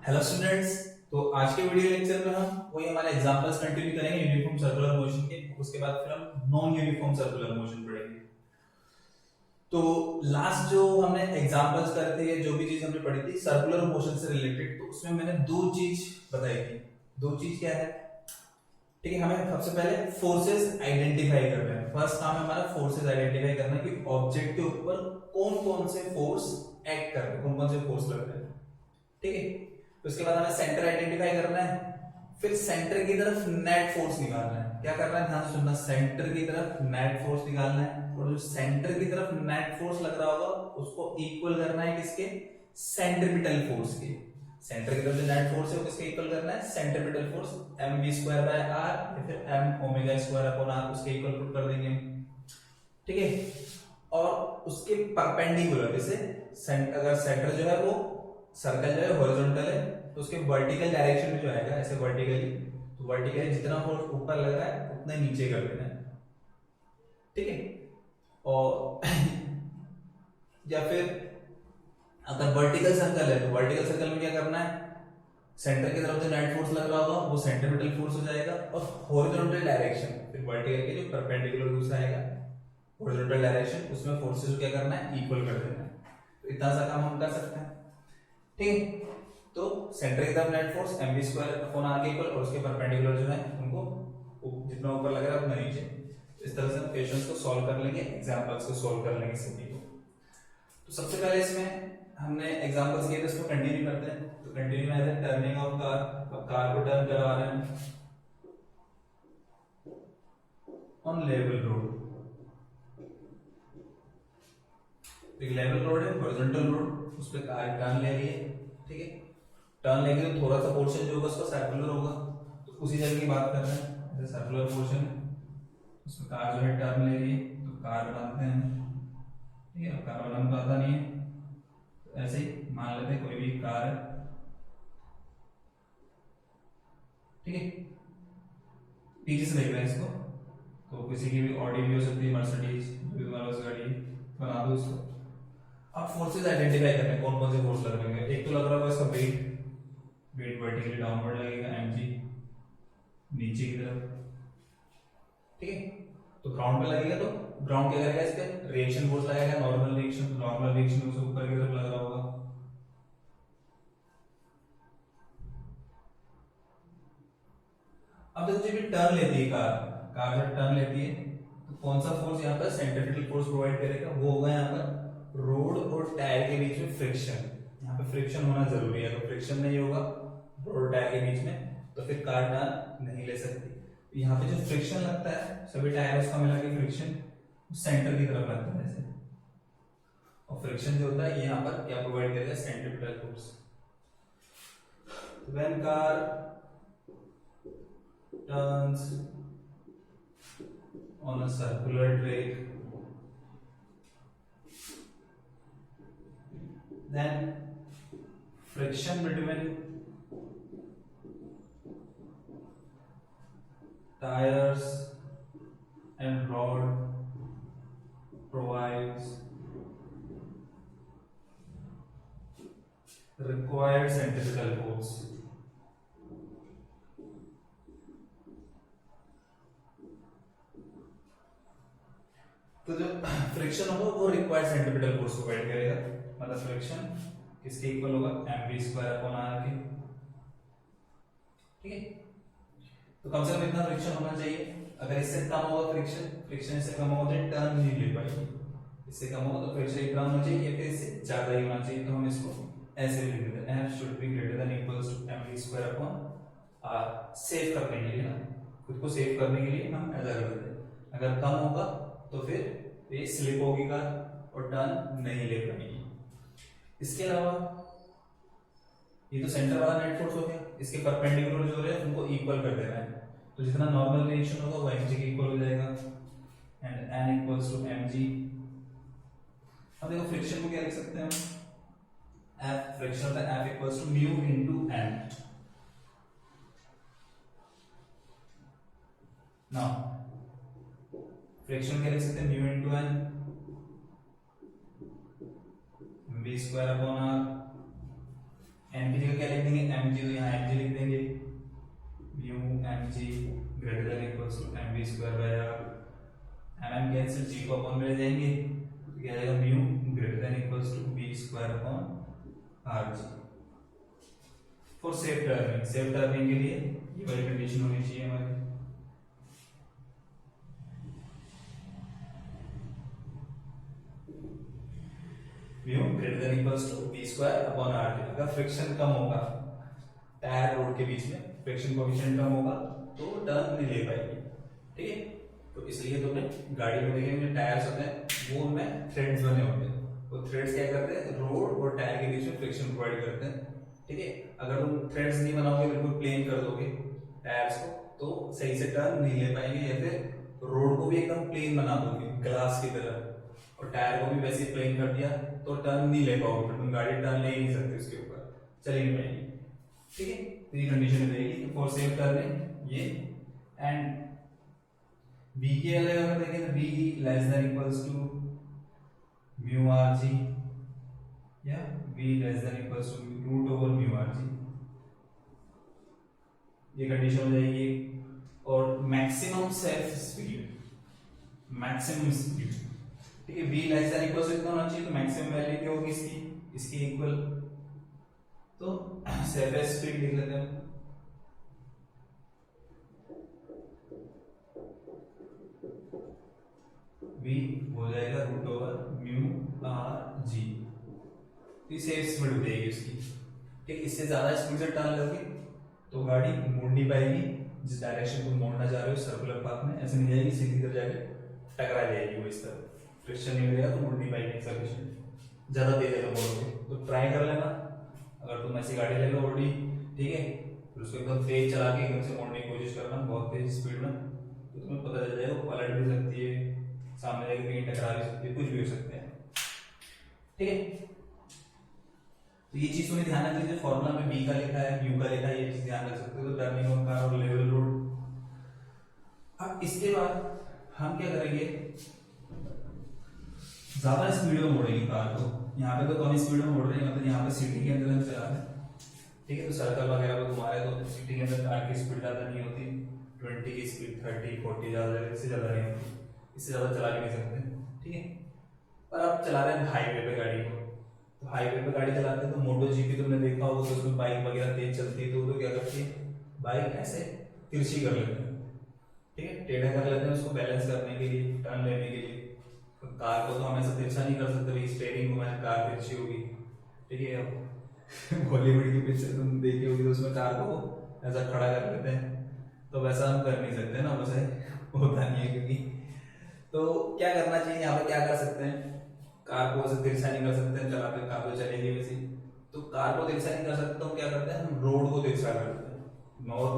Hello students. तो आज के वीडियो लेक्चर में हम वही हमारे एग्जांपल्स कंटिन्यू करेंगे यूनिफॉर्म सर्कुलर मोशन के। उसके बाद फिर हम नॉन यूनिफॉर्म सर्कुलर मोशन पढ़ेंगे। तो लास्ट जो हमने एग्जांपल्स करे थे, जो भी चीज हमने पढ़ी थी सर्कुलर मोशन से रिलेटेड, तो उसमें मैंने दो चीज बताई थी। दो चीज क्या है? ठीक है, हमें सबसे पहले फोर्सेस आइडेंटिफाई करना है। फर्स्ट काम है हमारा फोर्सेस आइडेंटिफाई करना कि ऑब्जेक्ट के ऊपर कौन कौन से फोर्स एक्ट कर रहे हैं, कौन कौन से फोर्स लग रहे हैं। ठीक है, तो उसके बाद हमें सेंटर आइडेंटिफाई करना है। फिर सेंटर की तरफ नेट फोर्स निकालना है। क्या करना है, ध्यान से सुनना। सेंटर की तरफ नेट फोर्स निकालना है, और जो सेंटर की तरफ नेट फोर्स लग रहा होगा उसको इक्वल करना है किसके? सेंट्रीपिटल फोर्स के। सेंटर की तरफ जो नेट फोर्स है वो किसके इक्वल करना है? Centripetal force mv² by r या फिर m ओमेगा² अपॉन r, उसके इक्वल पुट कर देंगे। ठीक है, और उसके परपेंडिकुलर, जैसे अगर सेंटर जो है वो सर्कल जो है हॉरिजॉन्टल है, तो उसके वर्टिकल डायरेक्शन में जो आएगा ऐसे वर्टिकली, तो वर्टिकली जितना फोर्स ऊपर लग रहा है उतना नीचे कर देना है। ठीक है, और या फिर अगर वर्टिकल सर्कल है तो वर्टिकल सर्कल में क्या करना है? सेंटर की तरफ जो नेट फोर्स लग रहा होगा वो सेंट्रीपिटल फोर्स हो जाएगा, और हॉरिजॉन्टल डायरेक्शन फिर वर्टिकल के जो परपेंडिकुलर दूसरा आएगा हॉरिजॉन्टल डायरेक्शन, उसमें फोर्सेस क्या करना है? इक्वल कर देना है। तो इतना सा काम हम कर सकते हैं। ठीक है, तो सेंटर की तरफ net force mv² upon r के इक्वल, और उसके परपेंडिकुलर जो है उनको जितना ऊपर लग रहा है उतना नीचे। इस तरह से हम क्वेश्चंस को सॉल्व कर लेंगे, एग्जांपल्स को सॉल्व कर लेंगे सभी को। तो सबसे पहले इसमें हमने एग्जांपल्स किए थे, इसको कंटिन्यू करते हैं। तो कंटिन्यू है टर्निंग ऑफ कार। अब कार को टर्न करवा रहे हैं ऑन लेवल रोड। एक लेवल रोड है, हॉरिजॉन्टल रोड, उस पर कार टर्न ले रही है। ठीक है, टर्न लेंगे तो थोड़ा सा पोर्शन जो होगा उसका सर्कुलर होगा, तो उसी जगह की बात कर रहे हैं। जैसे सर्कुलर पोर्शन उसमें कार जो है टर्न ले रही है, तो कार बनाते हैं। ठीक है, कार बनाना तो आता नहीं है, तो ऐसे ही मान लेते हैं कोई भी कार है। ठीक है, पीछे से देख रहे हैं इसको, तो किसी की भी ऑडी भी हो सकती है, मर्सिडीज जो भी तुम्हारे पास गाड़ी है, बना दो उसको। अब फोर्सेस आइडेंटिफाई करने कौन कौन से फोर्स लग रहे हैं। एक तो लग रहा होगा इसका वेट, वेट वर्टिकली डाउनवर्ड लगेगा mg नीचे की तरफ। ठीक है, तो ग्राउंड पे लगेगा तो ग्राउंड क्या करेगा? इस पे रिएक्शन फोर्स लगाएगा, नॉर्मल रिएक्शन। नॉर्मल रिएक्शन उसे ऊपर की तरफ लग रहा होगा। अब देखो जब टर्न लेती है कार, कार जब टर्न लेती है तो कौन सा फोर्स यहाँ पर सेंट्रीपिटल फोर्स प्रोवाइड करेगा? वो होगा यहाँ पर रोड और टायर के बीच में फ्रिक्शन। यहाँ पे फ्रिक्शन होना जरूरी है, अगर फ्रिक्शन नहीं होगा रोड और टायर के बीच में तो फिर कार टर्न नहीं ले सकती। यहाँ पे जो फ्रिक्शन लगता है सभी टायर्स का मिला के फ्रिक्शन सेंटर की तरफ लगता है ऐसे, और फ्रिक्शन जो होता है ये यहाँ पर क्या प्रोवाइड करेगा? Centripetal force. When car turns on a circular track, then friction between tires and rod provides required centrifugal force. तो जो फ्रिक्शन होगा वो रिक्वायर्ड सेंट्रीपिटल फोर्स प्रोवाइड करेगा, मतलब फ्रिक्शन किसके इक्वल होगा? mv² अपॉन r के। ठीक है, तो कम से कम इतना फ्रिक्शन होना चाहिए। अगर इससे कम होगा फ्रिक्शन, फ्रिक्शन इससे कम होगा तो टर्न नहीं ले पाएगी। इससे कम होगा तो फ्रिक्शन इतना होना चाहिए, या फिर इससे ज्यादा ही होना चाहिए। तो हम इसको ऐसे लिख देते हैं, f should be greater than equals to mv² upon r। Save करने के लिए ना, खुद को सेव करने के लिए हम ऐसा कर देते हैं। अगर कम होगा तो फिर ये स्लिप होगी कार और टर्न नहीं ले पाएगी। इसके अलावा ये तो सेंटर वाला नेट फोर्स हो गया, इसके परपेंडिकुलर जो है उनको इक्वल कर देना है। तो जितना नॉर्मल रिएक्शन होगा वो mg के इक्वल हो जाएगा, and n equals to mg। अब देखो फ्रिक्शन को क्या लिख सकते हैं हम? f फ्रिक्शन होता है f equals to mu into n। Now friction क्या लिख सकते हैं? Mu into n, v² upon r। n की जगह क्या लिख देंगे? mg, तो यहाँ mg लिख देंगे, mu mg greater than equals to mv square by r, mm cancel, g को अपॉन में ले जाएंगे तो क्या आएगा mu greater than equals to v square upon rg। For safe turning के लिए ये वाली कंडीशन होनी चाहिए हमारी। Mu greater than equals to v square upon rg। अगर फ्रिक्शन कम होगा टायर रोड के बीच में, फ्रिक्शन कोएफिशिएंट कम होगा तो टर्न नहीं ले पाएगी, ठीक है। तो इसलिए तुमने गाड़ी में देखेंगे टायर्स होते हैं वो उनमें थ्रेड्स बने होते हैं, वो थ्रेड्स क्या करते हैं रोड और टायर के बीच में फ्रिक्शन प्रोवाइड करते हैं, ठीक है। अगर तुम थ्रेड्स नहीं बनाओगे, बिल्कुल प्लेन कर दोगे टायर्स को, तो सही से टर्न नहीं ले पाएंगे, या फिर रोड को भी एकदम प्लेन बना दोगे ग्लास की तरह और टायर को भी वैसे ही प्लेन कर दिया तो टर्न नहीं ले पाओगे, फिर तुम गाड़ी टर्न ले ही नहीं सकते, उसके ऊपर चल ही नहीं पाएगी, ठीक है। तो ये कंडीशन रहेगी फॉर सेफ टर्निंग ये। एंड v के अगर देखें तो v less than equals to mu rg या v less than equals to root over mu rg, ये कंडीशन हो जाएगी। और मैक्सिमम सेल्फ स्पीड, ठीक है, v less than equals to कितना होना चाहिए, तो मैक्सिमम वैल्यू क्या होगी इसकी इक्वल, तो सेल्फ स्पीड लिख लेते हैं, v हो जाएगा root over mu R G, safe speed हो जाएगी उसकी, ठीक। इससे ज्यादा स्पीड से टर्न लोगे तो गाड़ी मुड़ नहीं पाएगी, जिस डायरेक्शन को मोड़ना चाह रहे हो सर्कुलर पाथ में ऐसे नहीं जाएगी, सीधी तरफ जाके टकरा जाएगी वो इस तरफ, फ्रिक्शन नहीं मिलेगा तो मुड़ नहीं पाएगी सफिशिएंट, ज्यादा तेज है मोड़ोगे तो ट्राई कर लेना। अगर तुम ऐसी गाड़ी ले लो ऑडी, ठीक है, फिर उसको एकदम तेज चला के एकदम से मोड़ने की कोशिश करना बहुत तेज स्पीड में, तो तुम्हें पता चल जाएगा पलट भी सकती है, सामने जाके कहीं टकरा भी सकती है, कुछ भी हो सकते हैं, ठीक है। तो ये चीज तुम्हें ध्यान रखनी है, फॉर्मूला में b का लिखा है u का लिखा है, ये चीज ध्यान रख सकते हो, तो टर्निंग ऑफ कार और लेवल रोड। अब इसके बाद हम क्या करेंगे, ज्यादा स्पीड में मोड़ेंगे कार को, यहाँ पे तो कम स्पीड में मोड़ रहे हैं, मतलब यहाँ पे सिटी के अंदर हम चला रहे हैं, ठीक है, तो सर्कल वगैरह पे घुमा रहे हैं तो सिटी के अंदर कार की स्पीड ज्यादा नहीं होती, 20 की स्पीड 30 40 ज्यादा, इससे ज्यादा नहीं होती, इससे ज्यादा चला भी नहीं सकते, ठीक है। पर आप चला रहे हैं हाईवे पे गाड़ी को, तो हाईवे पे गाड़ी चलाते हैं तो मोटो जीपी तुमने देखा होगा, तो उसमें बाइक वगैरह तेज चलती है तो क्या करती है बाइक ऐसे तिरछी कर लेते हैं, ठीक है, टेढ़ा कर लेते हैं उसको बैलेंस करने के लिए, टर्न लेने के लिए। तो कार को तो हम ऐसा तिरछा नहीं कर सकते भाई स्टीयरिंग घुमाए कार तिरछी होगी, ठीक है। अब बॉलीवुड की पिक्चर तुम देखी होगी तो उसमें कार को ऐसा खड़ा कर लेते हैं, तो वैसा हम कर नहीं सकते ना, वैसे होता नहीं है क्योंकि, तो क्या करना चाहिए यहाँ पे, क्या कर सकते हैं, कार को ऐसे तिरछा नहीं कर सकते, चलाते कार तो चलेगी वैसे, तो कार को तिरछा नहीं कर सकते तो क्या करते हैं हम रोड को तिरछा करते हैं।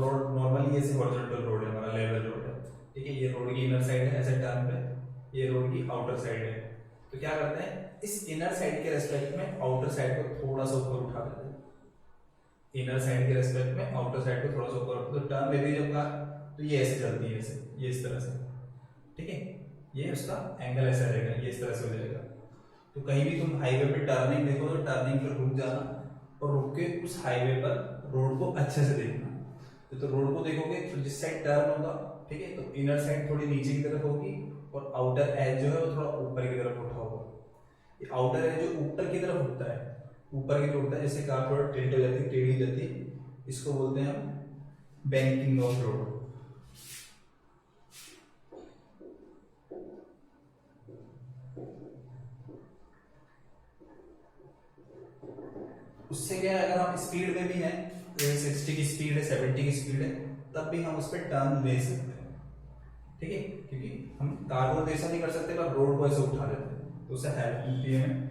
रोड नॉर्मली ऐसे हॉरिजॉन्टल रोड है हमारा, लेवल रोड है, ठीक है, ये रोड की इनर साइड है ऐसे टर्न पे, ये रोड की आउटर साइड है, तो क्या करते हैं इस इनर साइड के रेस्पेक्ट में आउटर साइड को थोड़ा सा ऊपर उठा देते हैं, इनर साइड के रेस्पेक्ट में आउटर साइड को थोड़ा सा ऊपर, तो टर्न लेती है जब कार तो ये ऐसे चलती है, ऐसे ये इस तरह से, ठीक है, ये उसका एंगल ऐसा रहेगा, ये इस तरह से हो जाएगा। तो कहीं भी तुम हाईवे पे टर्निंग देखो तो टर्निंग पर रुक जाना और रुक के उस हाईवे पर रोड को अच्छे से देखना, तो रोड को देखोगे तो जिस साइड टर्न होगा, ठीक है, तो इनर साइड थोड़ी नीचे की तरफ होगी और आउटर एज जो है वो थोड़ा ऊपर की तरफ उठा होगा। ये आउटर एज जो ऊपर की तरफ उठता है, ऊपर की तरफ उठता है, जैसे कार थोड़ा टिल्ट हो जाती है, टेढ़ी हो जाती है, इसको बोलते हैं हम बैंकिंग ऑफ रोड। उससे क्या है, अगर हम स्पीड में भी हैं, 60 की स्पीड है 70 की स्पीड है, तब भी हम उस पर टर्न ले सकते हैं, ठीक है, क्योंकि हम कार को ऐसा नहीं कर सकते पर रोड को ऐसे उठा देते हैं, तो उससे हेल्प मिलती है हमें,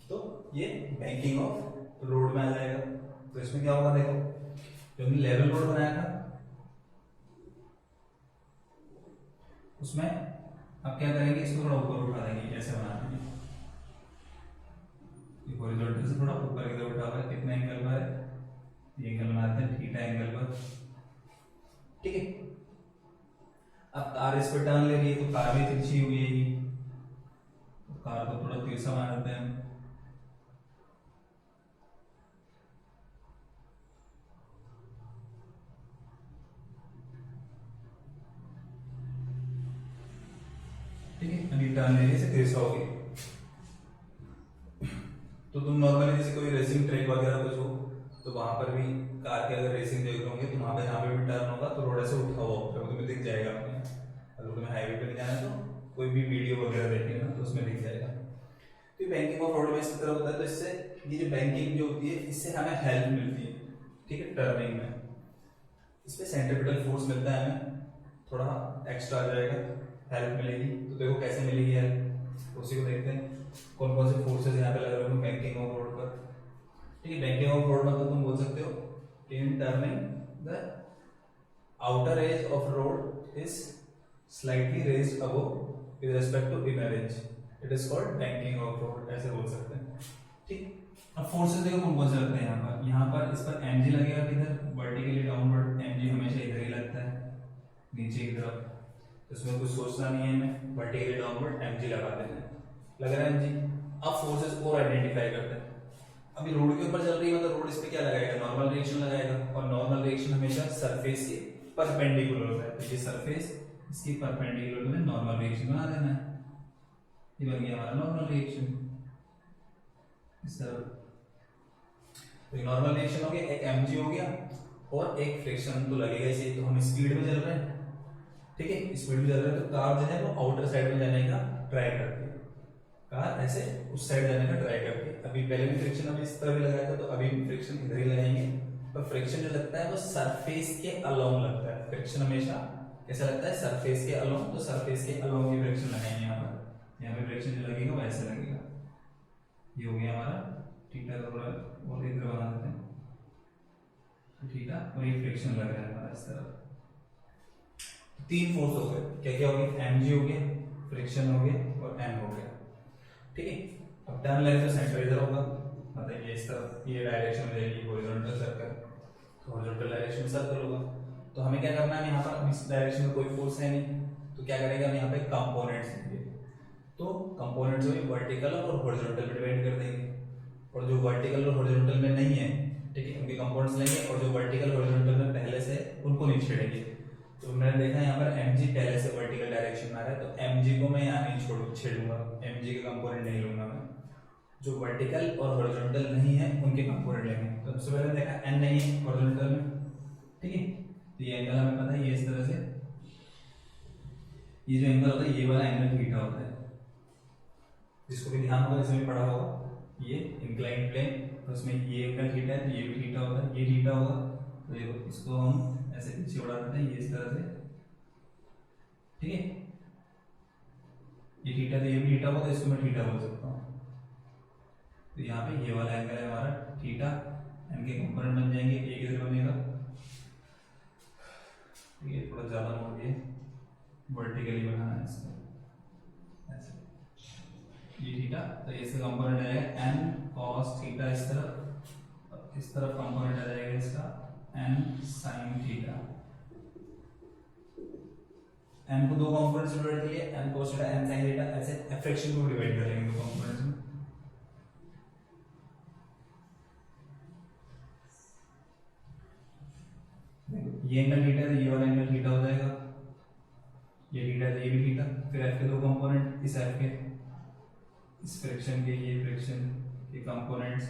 तो ये बैंकिंग ऑफ रोड में आ जाएगा। तो इसमें क्या होगा देखो, जो हमने लेवल रोड बनाया था उसमें अब क्या करेंगे, इसको थोड़ा ऊपर उठा देंगे, ऐसे बना देंगे, हॉरिजॉन्टल से थोड़ा ऊपर की तरफ उठा हुआ है, कितने एंगल पर है, ये एंगल बनाते हैं थीटा एंगल पर, ठीक है। अब कार इस पर टर्न ले रही है तो कार भी तिरछी हुई है, तो कार को थोड़ा तिरछा बना देते हैं, टर्न एरिया से घिसाओगे। तो तुम नॉर्मली जैसे कोई रेसिंग ट्रैक वगैरह कुछ हो तो वहां पर भी कार के अगर रेसिंग देख रहे होंगे तो वहां पे जहाँ पे भी टर्न होगा तो रोड ऐसे उठा हुआ होगा तो तुम्हें दिख जाएगा अपने। अगर तुम्हें हाईवे पे नहीं जाना तो कोई भी वीडियो वगैरह देखेगा तो उसमें दिख जाएगा। तो बैंकिंग ऑफ रोड में इस तरह होता है। तो इससे ये जो बैंकिंग जो होती है इससे हमें हेल्प मिलती है, ठीक है, टर्निंग में। इस पे सेंट्रीपिटल फोर्स मिलता है हमें, थोड़ा एक्स्ट्रा आ जाएगा, हेल्प मिलेगी। तो देखो कैसे मिलेगी हेल्प, उसी को देखते हैं। कौन कौन से फोर्सेस यहाँ पे लग रहे हैं बैंकिंग ऑफ रोड पर, ठीक है। बैंकिंग ऑफ रोड मतलब तुम बोल सकते हो कि in turning the outer edge of road is slightly raised above with respect to inner edge, it is called banking of road, ऐसे बोल सकते हैं, ठीक। अब फोर्सेस देखो कौन कौन से लगते हैं यहाँ पर इस पर mg लगेगा किधर, वर्टिकली डाउनवर्ड। mg हमेशा इधर ही लगता है नीचे की तरफ, तो इसमें कुछ सोचना नहीं है हमें, वर्टिकली डाउनवर्ड mg लगा देना है, लग रहा है mg। अब फोर्सेस और आइडेंटिफाई करते हैं। अभी रोड के ऊपर चल रही है मतलब रोड इस पे क्या लगाएगा, नॉर्मल रिएक्शन लगाएगा, और नॉर्मल रिएक्शन हमेशा सरफेस के परपेंडिकुलर होता है। तो ये सरफेस इसकी परपेंडिकुलर में नॉर्मल रिएक्शन बना देना है, ये बन गया हमारा नॉर्मल रिएक्शन इस तरह। तो नॉर्मल रिएक्शन हो गया, एक mg हो गया और एक फ्रिक्शन तो लगेगा इसे। तो हम स्पीड में चल रहे हैं, ठीक है, स्पीड में चल रहे हैं तो कार जो है वो आउटर साइड में जाने का ट्राई करती है, कार ऐसे उस साइड जाने का ट्राई करती है। अभी पहले भी फ्रिक्शन हमें इस तरह भी लगाया था तो अभी फ्रिक्शन इधर ही लगाएंगे। पर फ्रिक्शन जो लगता है वो सरफेस के अलोंग लगता है, फ्रिक्शन हमेशा कैसा लगता है, सरफेस के अलोंग। तो सरफेस के अलोंग ही फ्रिक्शन लगाएंगे यहाँ पर, यहाँ पे फ्रिक्शन जो लगेगा वो ऐसे लगेगा। ये हो गया हमारा थीटा का थोड़ा और इधर बना देते हैं थीटा, और ये फ्रिक्शन लग रहा है हमारा इस तरफ। तीन फोर्स हो गए, क्या क्या हो गया, mg हो गया, फ्रिक्शन हो गया और n हो गया, ठीक है। अब टर्न लगे तो सेंटर इधर होगा, मतलब ये इस तरफ ये डायरेक्शन में जाएगी हॉरिजॉन्टल सर्कल, तो हॉरिजॉन्टल डायरेक्शन में सर्कल होगा। तो हमें क्या करना है, यहाँ पर इस डायरेक्शन में कोई फोर्स है नहीं, तो क्या करेंगे हम यहाँ पे कंपोनेंट्स लेंगे। तो कंपोनेंट्स में वर्टिकल और हॉरिजॉन्टल में डिवाइड कर देंगे, और जो वर्टिकल और हॉरिजॉन्टल में नहीं है, ठीक है, उनके कंपोनेंट्स लेंगे, और जो वर्टिकल हॉरिजॉन्टल में पहले से उनको नहीं छेड़ेंगे। तो मैंने देखा यहाँ पर mg पहले से वर्टिकल डायरेक्शन में आ रहा है, तो mg को मैं यहाँ नहीं छेड़ूंगा, mg के कंपोनेंट नहीं लूंगा मैं। जो वर्टिकल और हॉरिजॉन्टल नहीं है उनके कंपोनेंट लेंगे। तो सबसे पहले देखा n नहीं है हॉरिजॉन्टल में, ठीक है, तो ये एंगल हमें पता है, ये इस तरह से, ये जो एंगल होता है ये वाला एंगल थीटा होता है, जिसको भी ध्यान होगा इसमें पढ़ा होगा, ये इंक्लाइंड प्लेन, तो उसमें ये एंगल थीटा है तो ये भी थीटा होता है, ये थीटा होगा। तो देखो इसको हम ऐसे पीछे बढ़ा देते हैं, ये इस तरह से, ठीक है, ये थीटा तो ये भी थीटा होगा, तो इसको मैं थीटा बोल सकता हूँ। तो यहाँ पे ये वाला एंगल है हमारा थीटा, एन के कंपोनेंट बन जाएंगे, एक इधर बनेगा, ये थोड़ा ज्यादा मोड़ दिए, वर्टिकली बनाना है इसको ऐसे, ये थीटा, तो इसका कंपोनेंट आएगा n cos थीटा इस तरफ कंपोनेंट आ जाएगा इसका n sin थीटा। n को दो कंपोनेंट्स में डिवाइड किए, n cos theta n sin theta, ऐसे फ्रैक्शन को डिवाइड करेंगे दो कंपोनेंट्स में। ये एंगल थीटा है, ये वाला एंगल थीटा हो जाएगा, ये थीटा है, ये भी थीटा। फिर f के दो कंपोनेंट, इस f के, इस फ्रैक्शन के, ये फ्रैक्शन के कंपोनेंट्स,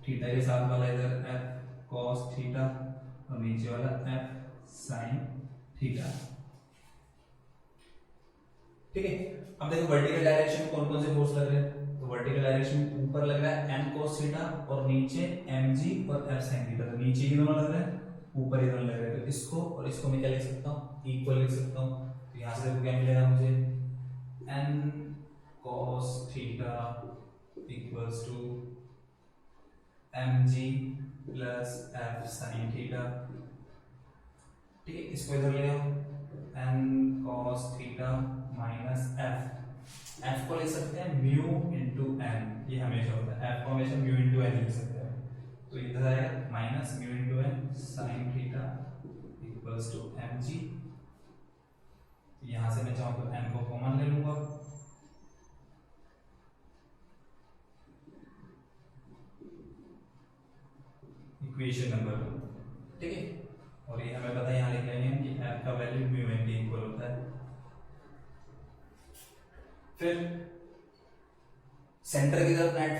थीटा के साथ वाला इधर f cos थीटा और नीचे वाला f sin थीटा, ठीक है। अब देखो वर्टिकल डायरेक्शन में कौन कौन से फोर्स लग रहे हैं, तो वर्टिकल डायरेक्शन में ऊपर लग रहा है n cos थीटा और नीचे mg और f sin थीटा, तो नीचे ये दोनों लग रहे हैं, ऊपर ये दोनों लग रहे हैं। तो इसको और इसको मैं क्या लिख सकता हूँ, इक्वल लिख सकता हूँ। तो यहाँ से देखो क्या मिलेगा मुझे, n cos theta equals to mg plus f sin theta, ठीक है। इसको इधर ले आओ, n cos theta minus f को लिख सकते हैं म्यू इंटू n, ये हमेशा होता है, f को हमेशा म्यू इंटू n लिख सकते हैं। तो इधर आएगा minus mu into n sin theta equals to mg। यहां से मैं चाहूँ तो n को कॉमन ले लूंगा, इक्वेशन नंबर 2, ठीक है। और ये हमें पता है यहाँ लिख लेंगे कि f का वैल्यू म्यू n के इक्वल होता है। फिर सेंटर की तरफ net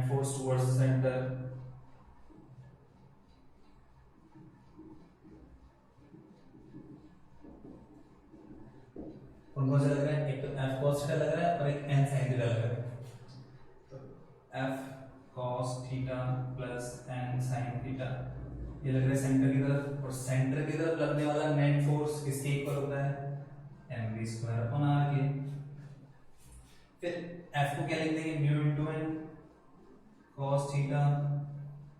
force towards the centre, कौन सा लग रहा है, एक तो एफ कॉस थीटा लग रहा है और एक एन साइन थीटा लग रहा है। तो f cos theta plus n sine theta ये लग रहा है सेंटर की तरफ, और सेंटर की तरफ लगने वाला नेट फोर्स किसके इक्वल होता है, m v square upon r के। फिर एफ को क्या लिख देंगे, mu into n cos theta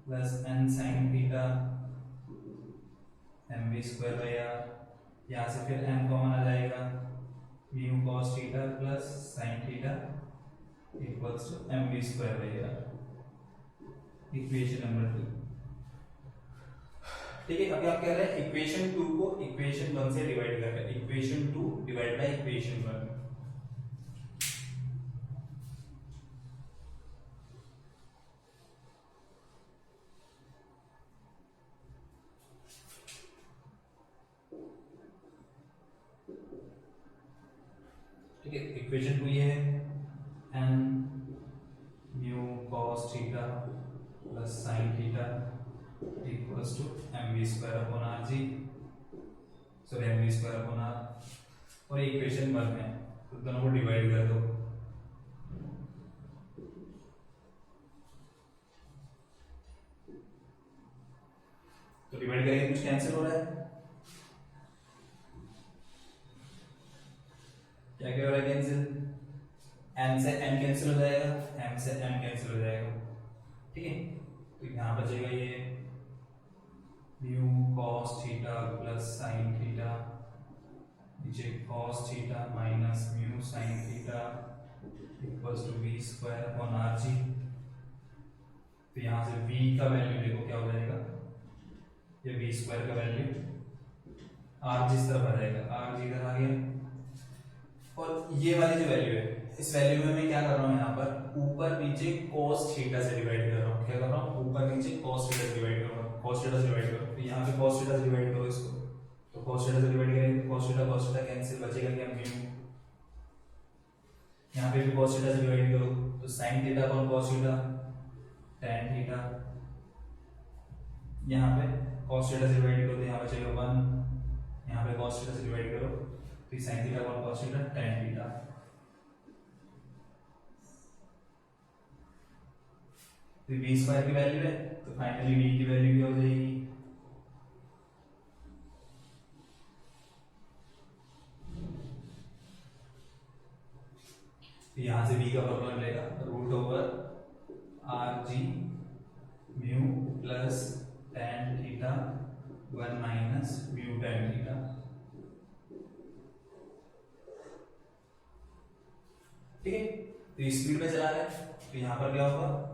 plus n sine theta m v square by r. यहाँ से फिर एम कॉमन आ जाएगा, mu cos theta plus sine theta equals to m v square by r, equation number 2। ठीक है, अभी आप कह रहे हैं इक्वेशन 2 को इक्वेशन 1 से डिवाइड कर रहे हैं, इक्वेशन 2 डिवाइड बाय इक्वेशन 1। ठीक है, इक्वेशन 2 ये है n mu cos theta plus sine theta equals to m v square upon are g, sorry m v square upon r, और ये इक्वेशन 1 है तो दोनों को डिवाइड कर दो। तो डिवाइड करेंगे कुछ कैंसिल हो रहा है, क्या क्या हो रहा है कैंसिल, एन से एन कैंसिल हो जाएगा, एम से एम कैंसिल हो जाएगा। ठीक है, तो यहाँ बचेगा ये mu cos theta plus sine theta, नीचे cos theta minus mu sine theta equals to V square upon are G. तो यहाँ से v का वैल्यू देखो क्या हो जाएगा, ये वी स्क्वायर का वैल्यू आर जी इस तरफ आ जाएगा, आर जी इधर आ गया, और ये वाली जो वैल्यू है इस वैल्यू में मैं क्या कर रहा हूँ, यहाँ पर ऊपर नीचे cos थीटा से डिवाइड कर रहा हूँ, क्या कर रहा हूँ, ऊपर नीचे cos थीटा से डिवाइड कर रहा हूँ, cos थीटा से डिवाइड करो, तो यहाँ पे cos थीटा से डिवाइड करो इसको, तो cos थीटा से डिवाइड करेंगे cos थीटा कैंसिल, बचेगा क्या म्यू, यहाँ पे भी cos थीटा से डिवाइड करो तो sin theta upon cos theta tan theta, यहाँ पे cos थीटा से डिवाइड करो तो यहाँ बचेगा 1, यहाँ पे cos थीटा से डिवाइड करो तो sin theta upon cos theta tan theta. तो v स्क्वायर की वैल्यू है तो फाइनली v की वैल्यू क्या हो जाएगी, तो यहां से v का फॉर्मूला मिलेगा root over r g mu plus tan theta 1 minus mu tan theta. ठीक है, तो स्पीड में चला रहा है तो यहाँ पर क्या होगा,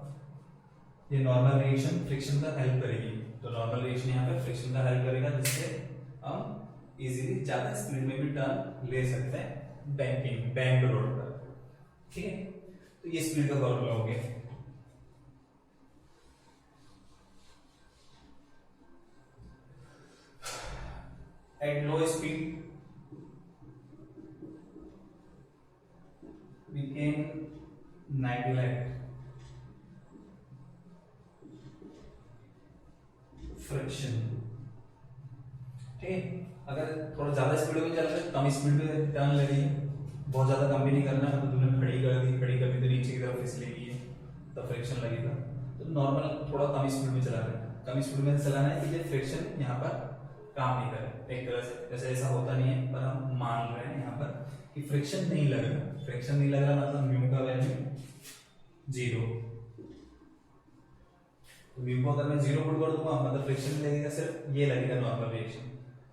ये नॉर्मल रिएक्शन फ्रिक्शन का हेल्प करेगी, तो नॉर्मल रिएक्शन यहाँ पे फ्रिक्शन का हेल्प करेगा जिससे हम इजीली ज्यादा स्पीड में भी टर्न ले सकते हैं बैंक रोड पर। ठीक है, तो ये स्पीड का फॉर्मूला हो गया। At low speed we can neglect friction. ठीक है, अगर थोड़ा ज्यादा स्पीड में चल रहे हैं, कम स्पीड में टर्न ले रही है, बहुत ज्यादा कम भी नहीं करना है, तो तुमने खड़ी कर दी, खड़ी कर दी तो नीचे की तरफ फिसलेगी है तो फ्रिक्शन लगेगा। तो नॉर्मल थोड़ा कम स्पीड में चला रहे हैं, कम स्पीड में चलाना है कि ये फ्रिक्शन यहाँ पर काम नहीं करे एक तरह से, जैसे ऐसा होता नहीं है पर हम मान रहे हैं यहाँ पर कि फ्रिक्शन नहीं लग रहा, फ्रिक्शन नहीं लग रहा मतलब म्यू का वैल्यू 0, तो म्यू को अगर मैं 0 पुट कर दूंगा मतलब फ्रिक्शन नहीं लगेगा, सिर्फ ये लगेगा नॉर्मल रिएक्शन।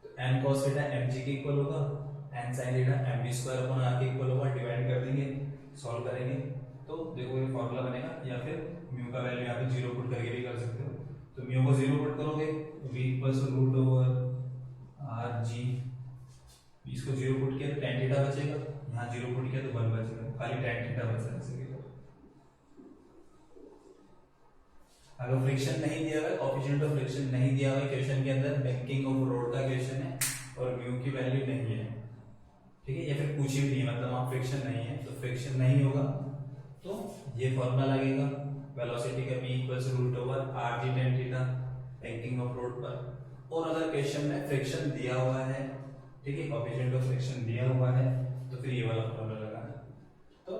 तो n cos थीटा mg के इक्वल होगा, n sin theta mv square upon r के इक्वल होगा, डिवाइड कर देंगे, सॉल्व करेंगे तो देखो ये फॉर्मूला बनेगा, या फिर म्यू का वैल्यू यहाँ पे 0 पुट करके भी कर सकते हो। तो म्यू को 0 पुट करोगे तो v equals to root over r g, इसको 0 पुट किया तो tan थीटा बचेगा, यहाँ 0 पुट किया तो 1 बचेगा, खाली tan थीटा बच रहा है। अगर फ्रिक्शन नहीं दिया हुआ है, कोएफिशिएंट ऑफ फ्रिक्शन नहीं दिया हुआ है क्वेश्चन के अंदर, बैंकिंग ऑफ रोड का क्वेश्चन है और म्यू की वैल्यू नहीं है, ठीक है, या फिर पूछी भी नहीं है, मतलब वहाँ फ्रिक्शन नहीं है, तो फ्रिक्शन नहीं होगा तो ये फॉर्मूला लगेगा वेलोसिटी का v equals root over r g tan theta banking of road पर। और अगर क्वेश्चन में फ्रिक्शन दिया हुआ है, ठीक है, कोएफिशिएंट ऑफ फ्रिक्शन दिया हुआ है, तो फिर ये वाला फॉर्मूला लगाना। तो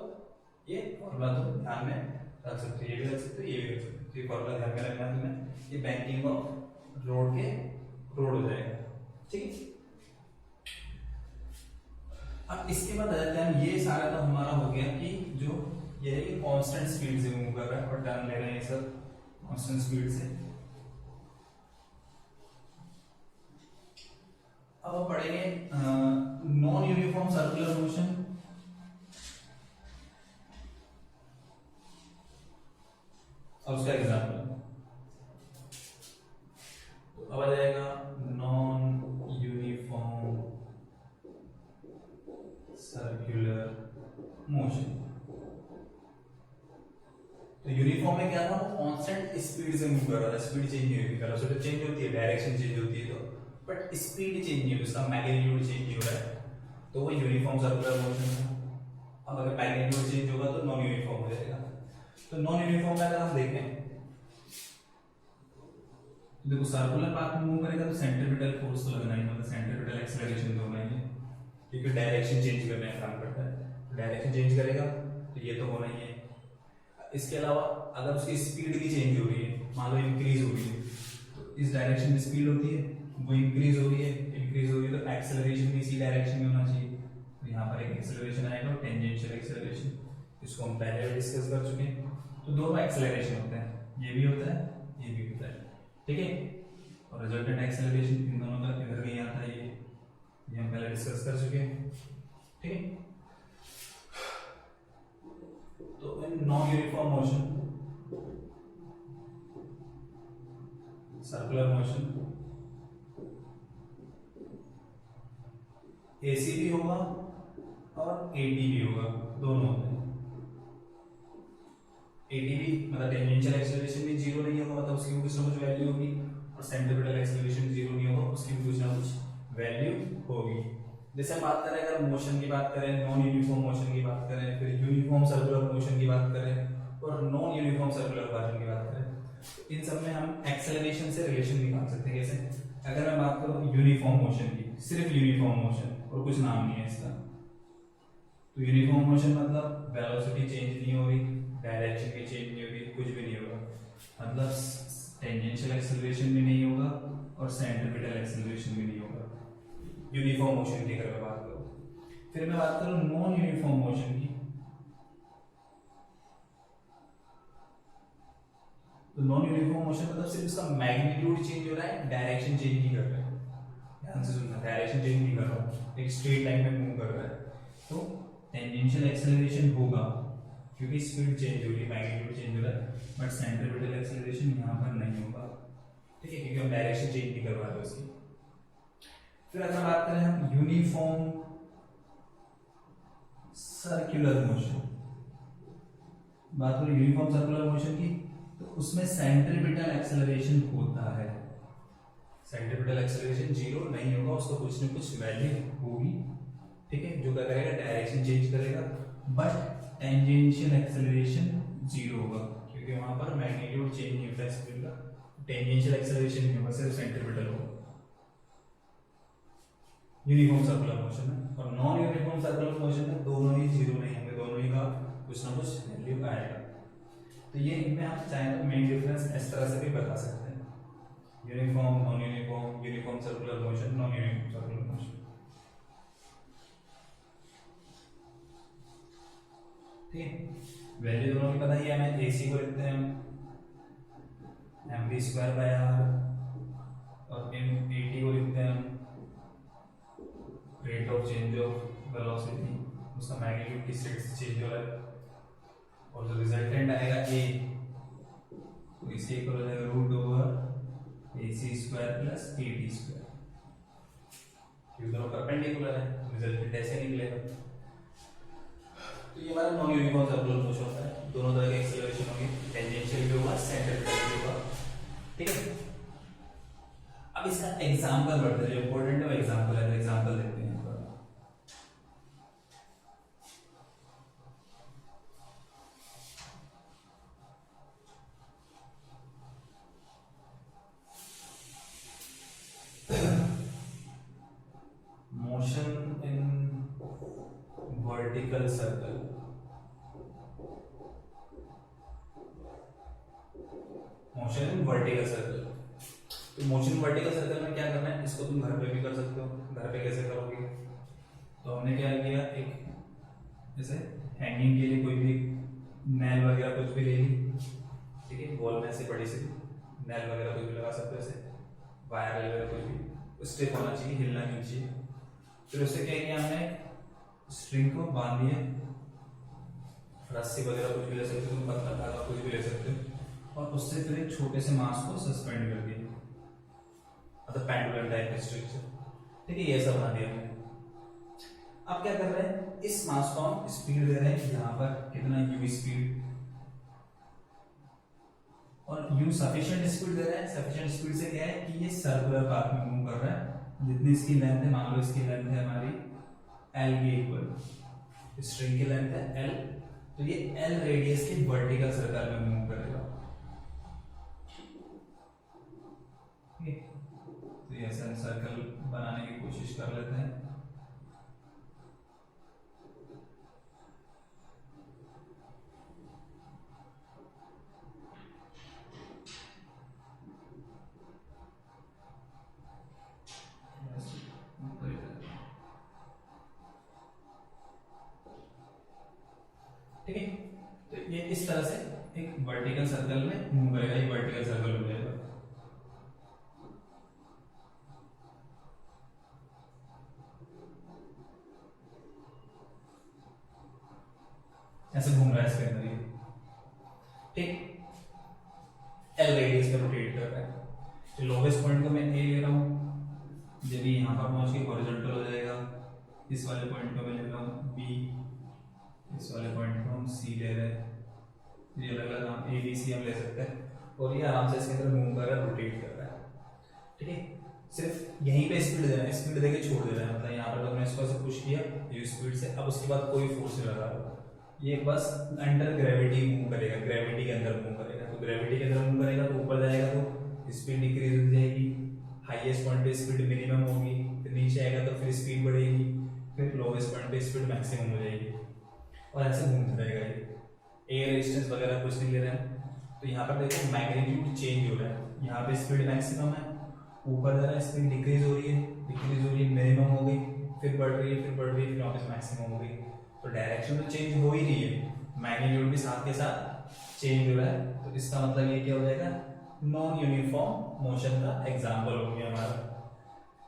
ये फॉर्मूला तो ध्यान में रख सकते हो, ये भी रख सकते हो, ये भी रख सकते हो, तो ये फॉर्मूला ध्यान में रखना है तुम्हें। ये बैंकिंग ऑफ रोड के रोड हो जाएगा, ठीक है। अब इसके बाद आ जाते हैं, ये सारा तो हमारा हो गया कि जो ये है कि कांस्टेंट स्पीड से मूव कर रहा है और टर्न ले रहे हैं ये सब कांस्टेंट स्पीड से। अब हम पढ़ेंगे नॉन यूनिफॉर्म सर्कुलर मोशन। और उसका एग्जांपल तो अब आ जाएगा नॉन यूनिफॉर्म सर्कुलर मोशन। तो यूनिफॉर्म में क्या था, वो कांस्टेंट स्पीड से मूव कर रहा था, स्पीड चेंज नहीं होती, वेलोसिटी चेंज होती है, डायरेक्शन चेंज होती है, तो बट स्पीड चेंज नहीं होती, उसका मैग्नीट्यूड चेंज नहीं हो रहा है, तो वो यूनिफॉर्म सर्कुलर मोशन था। अब अगर मैग्नीट्यूड चेंज होगा तो नॉन यूनिफॉर्म हो जाएगा। तो नॉन यूनिफॉर्म में अगर हम देखें, देखो सर्कुलर पाथ में मूव करेगा तो सेंट्रीपिटल फोर्स तो लगना ही, मतलब सेंट्रीपिटल एक्सेलरेशन तो होना ही है, क्योंकि डायरेक्शन चेंज करने का काम करता है। डायरेक्शन चेंज करेगा तो ये तो होना ही है। इसके अलावा अगर उसकी स्पीड भी चेंज हो रही है, मान लो इंक्रीज हो रही है, तो इस डायरेक्शन में स्पीड होती है, वो इंक्रीज हो रही है, इंक्रीज हो रही है, तो एक्सेलरेशन भी इसी डायरेक्शन में होना चाहिए। तो यहाँ पर एक एक्सेलरेशन आएगा, टेंजेंशियल एक्सेलरेशन, इसको हम पहले डिस्कस कर चुके हैं। तो दोनों एक्सेलरेशन होते हैं, ये भी होता है, ये भी होता है, ठीक है। और रिजल्टेंट एक्सेलरेशन इन दोनों का इधर भी आता है, ये हम पहले डिस्कस कर चुके हैं, ठीक है। तो in non uniform motion, circular motion, AC भी होगा और एटी भी होगा, दोनों होते हैं। एटी भी मतलब टेंजेंशियल एक्सेलरेशन भी जीरो नहीं होगा, मतलब उसकी भी कुछ ना कुछ वैल्यू होगी, और सेंट्रीपिटल एक्सेलरेशन जीरो नहीं होगा, उसकी भी कुछ ना कुछ वैल्यू होगी। जैसे हम बात करें, अगर मोशन की बात करें, नॉन यूनिफॉर्म मोशन की बात करें, फिर यूनिफॉर्म सर्कुलर मोशन की बात करें, और नॉन यूनिफॉर्म सर्कुलर मोशन की बात करें, तो इन सब में हम एक्सेलरेशन से रिलेशन निकाल सकते हैं। कैसे? अगर मैं बात करूं यूनिफॉर्म मोशन की, सिर्फ यूनिफॉर्म मोशन और कुछ नाम नहीं है इसका, तो यूनिफॉर्म मोशन मतलब वेलोसिटी चेंज नहीं हो रही, डायरेक्शन भी चेंज नहीं हो रही, कुछ भी नहीं होगा, मतलब टेंजेंशियल एक्सेलरेशन भी नहीं होगा और सेंट्रीपिटल एक्सेलरेशन भी नहीं होगा, यूनिफॉर्म मोशन की अगर मैं बात करूं। फिर मैं बात करूं नॉन यूनिफॉर्म मोशन की, तो नॉन यूनिफॉर्म मोशन मतलब सिर्फ उसका मैग्नीट्यूड चेंज हो रहा है, डायरेक्शन चेंज नहीं कर रहा है। ध्यान से सुनना, डायरेक्शन चेंज नहीं कर रहा है, एक स्ट्रेट लाइन में मूव कर रहा है, तो टेंजेंशियल एक्सेलरेशन होगा क्योंकि स्पीड चेंज हो रही है, मैग्नीट्यूड चेंज हो रहा है, बट सेंट्रीपिटल एक्सेलरेशन यहाँ पर नहीं होगा, ठीक है, क्योंकि हम डायरेक्शन चेंज नहीं करवा रहे उसकी। फिर अगर बात करें हम यूनिफॉर्म सर्कुलर मोशन, बात करें यूनिफॉर्म सर्कुलर मोशन की, तो उसमें सेंट्रीपिटल एक्सेलरेशन होता है। सेंट्रीपिटल एक्सेलरेशन जीरो नहीं होगा, उसका कुछ न कुछ वैल्यू होगी, ठीक है, जो क्या करेगा, डायरेक्शन चेंज करेगा, बट टेंजेंशियल एक्सेलरेशन जीरो होगा क्योंकि वहां पर मैग्नीट्यूड चेंज नहीं होता है स्पीड का, टेंजेंशियल एक्सेलरेशन नहीं होगा, सिर्फ सेंट्रीपिटल होगा यूनिफॉर्म सर्कुलर मोशन में। और नॉन यूनिफॉर्म सर्कुलर मोशन में दोनों ही जीरो नहीं होंगे, दोनों ही का कुछ ना कुछ वैल्यू आएगा। तो ये इनमें आप चाहे तो मेन डिफरेंस इस तरह से भी बता सकते हैं, uniform, non uniform, uniform circular motion, non uniform circular motion, ठीक है। वैल्यू दोनों की पता ही है, हमें एसी को लिखते हैं mv स्क्वायर बाय आर, और एटी को लिखते हैं rate of change of velocity, उसका मैग्नीट्यूड किस रेट से चेंज हो रहा है, और जो रिजल्टेंट आएगा ए, तो इसे इक्वल हो जाएगा root over AC square plus AT square, क्योंकि दोनों परपेंडिकुलर है, तो रिजल्टेंट ऐसे निकलेगा। तो ये हमारा नॉन यूनिफॉर्म सर्कुलर मोशन होता है, दोनों तरह के एक्सेलरेशन होंगे, टेंजेंशियल भी होगा, सेंट्रीपिटल भी होगा, ठीक है। अब इसका एग्जांपल बढ़ते हैं, जो इंपॉर्टेंट है वो एग्जांपल है, तो एग्जांपल देखते हैं। Vertical circle, motion in vertical circle. तो मोशन वर्टिकल सर्कल में क्या करना है, इसको तुम घर पे भी कर सकते हो। घर पे कैसे करोगे, तो हमने क्या किया, एक जैसे हैंगिंग के लिए कोई भी नेल वगैरह कुछ भी ले ली, ठीक है, वॉल में ऐसे बड़ी सी नेल वगैरह कुछ भी लगा सकते हो, ऐसे वायर वगैरह कुछ भी स्टिफ होना चाहिए, हिलना नहीं चाहिए। फिर उससे क्या किया हमने, स्ट्रिंग को बांध दिया, रस्सी वगैरह कुछ भी ले सकते हो, पतला धागा कुछ भी ले सकते हो, और उससे फिर एक छोटे से मास को सस्पेंड कर दिया, मतलब पेंडुलम टाइप स्ट्रक्चर, ठीक है, ये सब बना दिया हमने। अब क्या कर रहे हैं, इस मास को हम स्पीड दे रहे हैं, यहाँ पर कितना u स्पीड, और u सफिशिएंट स्पीड दे रहे हैं। सफिशिएंट स्पीड से क्या है कि ये सर्कुलर पाथ में मूव कर रहा है, जितनी इसकी लेंथ है, मान लो इसकी लेंथ है हमारी l के इक्वल, स्ट्रिंग की लेंथ है l, तो ये l रेडियस के वर्टिकल सर्कल में मूव करेगा, ठीक है। तो ये ऐसा सर्कल बनाने की कोशिश कर लेते हैं। ठीक है, तो ये इस तरह से एक वर्टिकल सर्कल में मूव करेगा, ये वर्टिकल सर्कल हो जाएगा। ऐसे घूम रहा है इसके अंदर ये, ठीक, एल रेडियस पे रोटेट कर रहा है। तो लोवेस्ट पॉइंट को मैं ए ले रहा हूँ, जब ये यहाँ पर पहुंच के हॉरिजॉन्टल हो जाएगा, इस वाले पॉइंट को मैं ले रहा हूँ बी, इस वाले पॉइंट को हम सी ले रहे हैं, ये अलग अलग हम ए बी सी हम ले सकते हैं, और ये आराम से इसके अंदर मूव कर रहा है, रोटेट कर रहा है, ठीक है। सिर्फ यहीं पे स्पीड दे रहा है, स्पीड देके छोड़ दे रहा है, मतलब यहाँ पर तो हमने इसको ऐसे पुश किया यू स्पीड से, अब उसके बाद कोई फोर्स नहीं लगा रहा, ये बस अंडर ग्रेविटी मूव करेगा, ग्रेविटी के अंदर मूव करेगा। तो ग्रेविटी के अंदर मूव करेगा तो ऊपर जाएगा तो स्पीड डिक्रीज हो जाएगी, हाईएस्ट पॉइंट पे स्पीड मिनिमम होगी, फिर नीचे आएगा तो फिर स्पीड बढ़ेगी, फिर लोवेस्ट पॉइंट पे स्पीड मैक्सिमम हो जाएगी, और ऐसे घूमता रहेगा ये। एयर रेजिस्टेंस वगैरह कुछ नहीं ले रहे हैं। तो यहाँ पर देखो मैग्नीट्यूड चेंज हो रहा है, यहाँ पे स्पीड मैक्सिमम है, ऊपर जा रहा है स्पीड डिक्रीज हो रही है, मिनिमम हो गई, फिर बढ़ रही है, फिर वापस मैक्सिमम हो गई। तो डायरेक्शन तो चेंज हो ही रही है, मैग्नीट्यूड भी साथ के साथ चेंज हो रहा है। तो इसका मतलब ये क्या हो जाएगा, नॉन यूनिफॉर्म मोशन का एग्जांपल हो गया हमारा,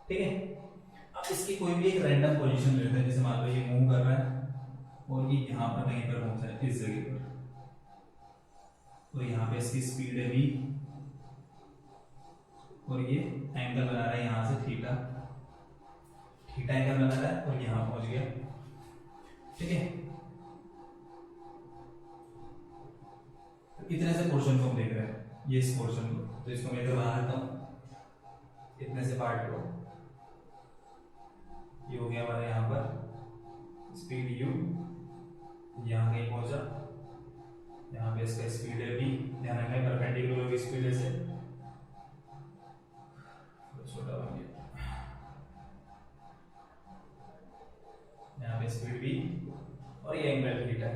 ठीक है। अब इसकी कोई भी एक रैंडम पोजीशन लेते हैं, जैसे मान लो ये मूव कर रहा है और ये यहाँ पर कहीं पर पहुंचा है इस जगह पर, तो यहाँ पे इसकी स्पीड है v, और ये एंगल बना रहा है यहाँ से थीटा, थीटा एंगल बना रहा है और यहाँ पहुंच गया, ठीक है। इतने से पोर्शन को हम देख रहे हैं, ये इस पोर्शन को, तो इसको मैं इधर बना देता हूं, इतने से पार्ट को, ये हो गया हमारा यहाँ पर स्पीड u, यहाँ कहीं पहुंचा, यहाँ पे इसका स्पीड है v, ध्यान रखना परपेंडिकुलर होगी स्पीड से, छोटा बन गया, यहाँ पे स्पीड v और ये एंगल थीटा,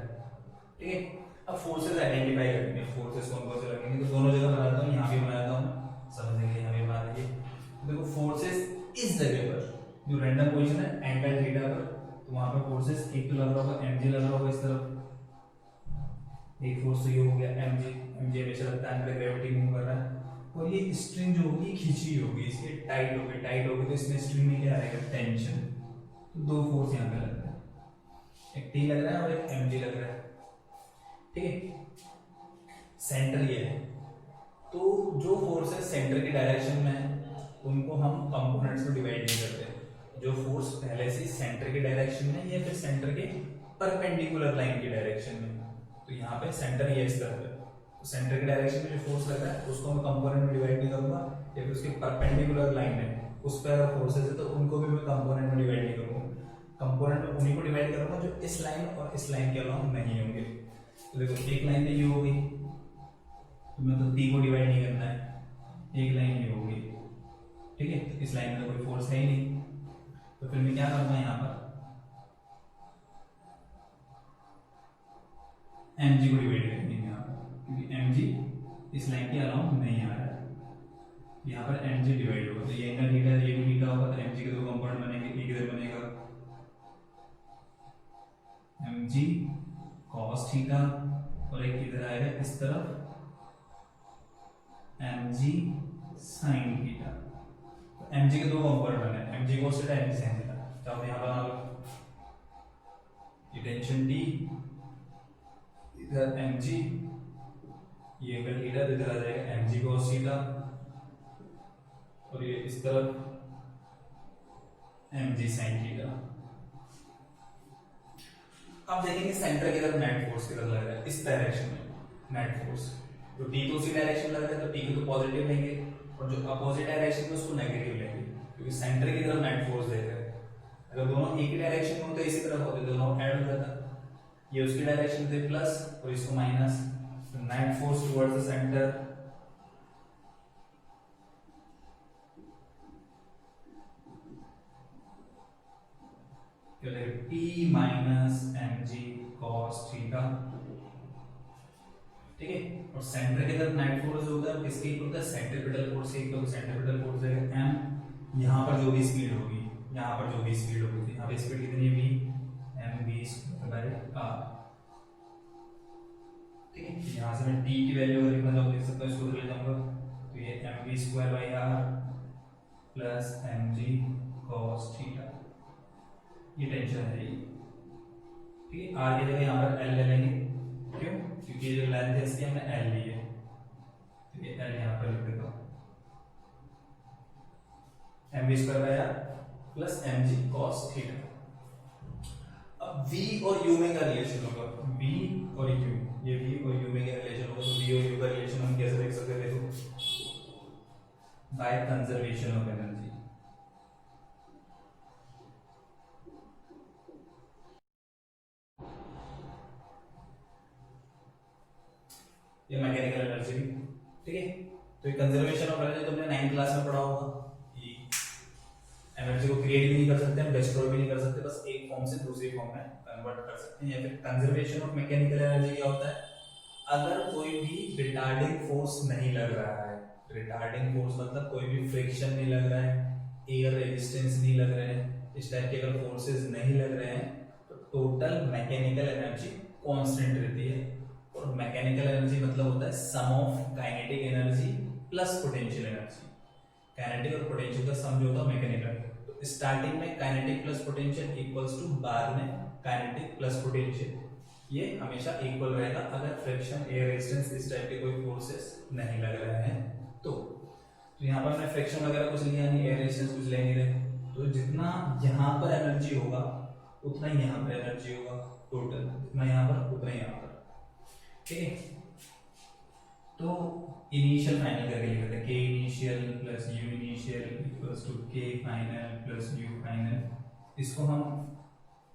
ठीक है। अब फोर्सेस आइडेंटिफाई करेंगे, फोर्सेस कौन कौन से लगेंगे, तो दोनों जगह बनाता हूँ, यहाँ भी बनाता हूँ, समझेंगे, यहाँ भी बना देंगे। देखो फोर्सेस इस जगह पर जो रैंडम पोजीशन है एंगल थीटा पर, तो वहां पर फोर्सेस एक तो लग रहा होगा mg, लग रहा होगा इस तरफ, एक फोर्स तो ये हो गया mg, mg हमेशा लगता है अंडर ग्रेविटी मूव कर रहा है, और ये स्ट्रिंग जो होगी खींची होगी, इसके टाइट होगी तो इसमें स्ट्रिंग में क्या आएगा, टेंशन। तो दो फोर्स यहाँ पे लग रहा है, एक टी लग रहा है और एक mg लग रहा है, ठीक है। सेंटर ये है, तो जो फोर्स है सेंटर की डायरेक्शन में है उनको हम कंपोनेंट्स में डिवाइड नहीं करते, जो फोर्स पहले से सेंटर के डायरेक्शन में या फिर सेंटर के परपेंडिकुलर लाइन की डायरेक्शन में, तो यहाँ पे सेंटर ये इस तरफ है, तो सेंटर के डायरेक्शन में जो फोर्स लग रहा है उसको मैं कंपोनेंट में डिवाइड नहीं करूंगा, या फिर उसके परपेंडिकुलर लाइन है उस पर अगर फोर्सेस है तो उनको भी मैं कंपोनेंट में डिवाइड नहीं करूंगा, कंपोनेंट में उन्हीं को डिवाइड करूंगा जो इस लाइन और इस लाइन के अलावा नहीं होंगे। तो देखो एक लाइन तो ये हो गई, तो मैं तो टी को डिवाइड नहीं करना है, एक लाइन ये होगी, ठीक है। तो इस लाइन में कोई फोर्स है ही नहीं, तो फिर मैं क्या करूंगा, यहाँ पर एम जी को डिवाइड करेंगे यहाँ पर, क्योंकि एम जी इस लाइन के अलाउंग नहीं आ रहा है, यहाँ पर एम जी डिवाइड होगा, तो ये एंगल थीटा ये भी थीटा होगा, तो एम जी के दो कंपाउंड बनेंगे, एक इधर बनेगा एम जी कॉस थीटा और एक इधर आएगा इस तरफ एम जी साइन थीटा। तो एम जी के दो कंपाउंड बने, m g cos theta m g sine theta, चाहो यहाँ बना लो ये टेंशन डी, इधर एम जी, ये एंगल थीटा, इधर आ जाएगा एम जी कॉस थीटा और ये इस तरफ एम जी साइन थीटा। अब देखेंगे सेंटर की तरफ नेट फोर्स किधर लग रहा है, इस डायरेक्शन में नेट फोर्स, तो टी तो उसी डायरेक्शन लग रहा है, तो टी को तो पॉजिटिव लेंगे और जो अपोजिट डायरेक्शन में उसको नेगेटिव लेंगे, क्योंकि सेंटर की तरफ नेट फोर्स दे रहा है। अगर दोनों एक ही डायरेक्शन में होते इसी तरफ होते दोनों ऐड हो जाता, ये उसकी डायरेक्शन थे प्लस और इसको माइनस, तो net force towards the centre P minus m g cos theta, ठीक है। और सेंटर की तरफ नेट फोर्स होता है किसके इक्वल होता है, सेंट्रीपिटल फोर्स के इक्वल, सेंट्रीपिटल फोर्स है m, यहाँ पर जो भी स्पीड होगी, यहाँ पर जो भी स्पीड होगी, तो यहाँ पे स्पीड कितनी है v m v square by r, ठीक है। यहाँ से मैं t की वैल्यू अगर लिखना चाहूँ लिख सकता हूँ, इसको ले जाऊंगा, तो ये m v square by r plus m g cos theta, ये टेंशन है ये, ठीक है। आर की जगह यहाँ पर एल ले लेंगे, क्यों, क्योंकि ये जो लेंथ है इसकी हमने एल ली है, तो ये एल यहाँ पर लिख देता हूँ, m v square by r plus m g cos theta. अब v और u में क्या रिलेशन होगा, v और u, ये v और u में क्या रिलेशन होगा, तो v और u का रिलेशन हम कैसे देख सकते हैं, देखो बाय कंजर्वेशन ऑफ एनर्जी, ये मैकेनिकल एनर्जी, ठीक है। तो ये कंजर्वेशन ऑफ एनर्जी तुमने 9th क्लास में पढ़ा होगा कि एनर्जी को क्रिएट भी नहीं कर सकते हम, डिस्ट्रॉय भी नहीं कर सकते, बस एक फॉर्म से दूसरी फॉर्म में कन्वर्ट कर सकते हैं। या फिर कंजर्वेशन ऑफ मैकेनिकल एनर्जी क्या होता है, अगर कोई भी रिटार्डिंग फोर्स नहीं लग रहा है, रिटार्डिंग फोर्स मतलब कोई भी फ्रिक्शन नहीं लग रहा है, एयर रेजिस्टेंस नहीं लग रहा है, इस टाइप के अगर फोर्सेस नहीं लग रहे हैं, तो टोटल मैकेनिकल एनर्जी कांस्टेंट रहती है। और मैकेनिकल एनर्जी मतलब होता है sum of kinetic energy plus potential energy, kinetic और पोटेंशियल का सम जो होता है मैकेनिकल, तो स्टार्टिंग में kinetic plus potential equals to बाद में काइनेटिक प्लस पोटेंशियल, ये हमेशा इक्वल रहेगा अगर फ्रिक्शन एयर रेजिस्टेंस इस टाइप के कोई फोर्सेस नहीं लग रहे हैं तो यहाँ पर मैं फ्रिक्शन वगैरह कुछ लिया नहीं, एयर रेजिस्टेंस कुछ ले नहीं रहे, तो जितना यहाँ पर एनर्जी होगा उतना ही यहाँ पर एनर्जी होगा, टोटल जितना यहाँ पर उतना ही यहाँ पर, ठीक है। तो इनिशियल फाइनल करके लिख देते हैं, K initial plus U initial equals to K final plus U final, इसको हम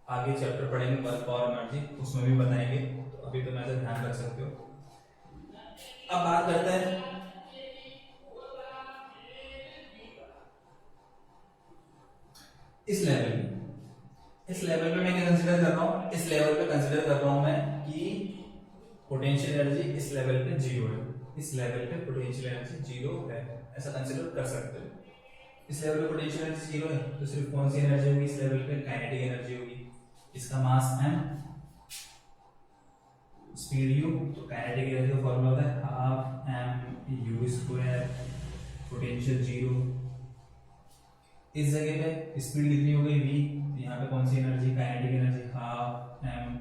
आगे चैप्टर पढ़ेंगे वर्क पावर एनर्जी, उसमें भी बताएंगे, तो अभी तो मैं ऐसे ध्यान रख सकते हो। अब बात करते हैं इस लेवल में, इस लेवल पे मैं क्या कंसीडर कर रहा हूँ, इस लेवल पे कंसीडर कर रहा हूँ मैं कि पोटेंशियल एनर्जी इस लेवल पे जीरो है, इस लेवल पे पोटेंशियल एनर्जी जीरो है, ऐसा कंसीडर कर सकते हो। इस लेवल पे पोटेंशियल एनर्जी जीरो है तो सिर्फ कौन सी एनर्जी होगी इस लेवल पे, काइनेटिक एनर्जी होगी, इसका मास m, स्पीड u, तो काइनेटिक एनर्जी का फॉर्मूला होता है half m u square, potential zero, इस जगह पे स्पीड कितनी हो गई v, तो यहाँ पे कौन सी energy, kinetic energy half m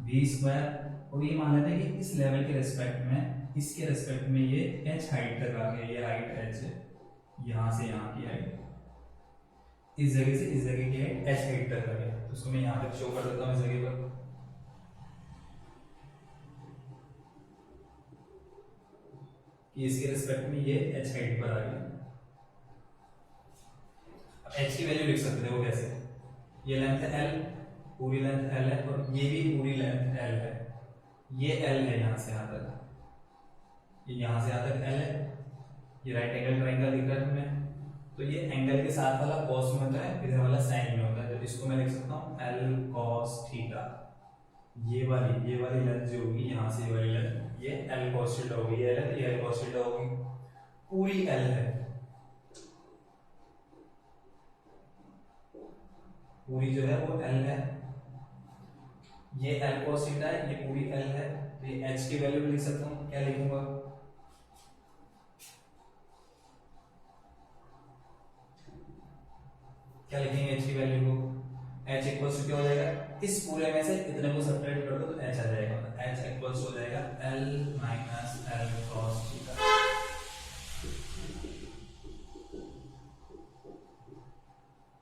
v square, और ये मान लेते हैं कि इस लेवल के रेस्पेक्ट में, इसके रेस्पेक्ट में ये h हाइट तक आ गया, ये हाइट h है, यहाँ से यहाँ की हाइट, इस जगह से इस जगह की हाइट h हाइट तक आ गया, तो उसको मैं यहाँ तक शो कर देता हूँ इस जगह पर, कि इसके रेस्पेक्ट में ये h हाइट पर आ गया। अब h की वैल्यू लिख सकते थे वो कैसे, ये लेंथ है l, पूरी लेंथ l है, और ये भी पूरी लेंथ l है, ये l है यहाँ से यहाँ तक, ये यहाँ से यहाँ तक l है, ये राइट एंगल ट्रायंगल दिख रहा है तुम्हें, तो ये एंगल के साथ वाला कॉस में होता है, इधर वाला साइन में होता है, तो इसको मैं लिख सकता हूँ l cos थीटा, ये वाली लेंथ जो होगी यहाँ से, ये वाली लेंथ, ये एल cos थीटा होगी, ये लेंथ, ये एल cos थीटा होगी, पूरी एल है, पूरी जो है वो एल है, ये एल cos थीटा है, ये पूरी एल है, तो ये एच की वैल्यू लिख सकता हूँ, क्या लिखूंगा, क्या लिखेंगे एच की वैल्यू को, एच इक्वल्स टू क्या हो जाएगा, इस पूरे में से इतने को सब्ट्रैक्ट कर दो तो एच आ जाएगा, एच इक्वल्स हो जाएगा L minus L cos theta.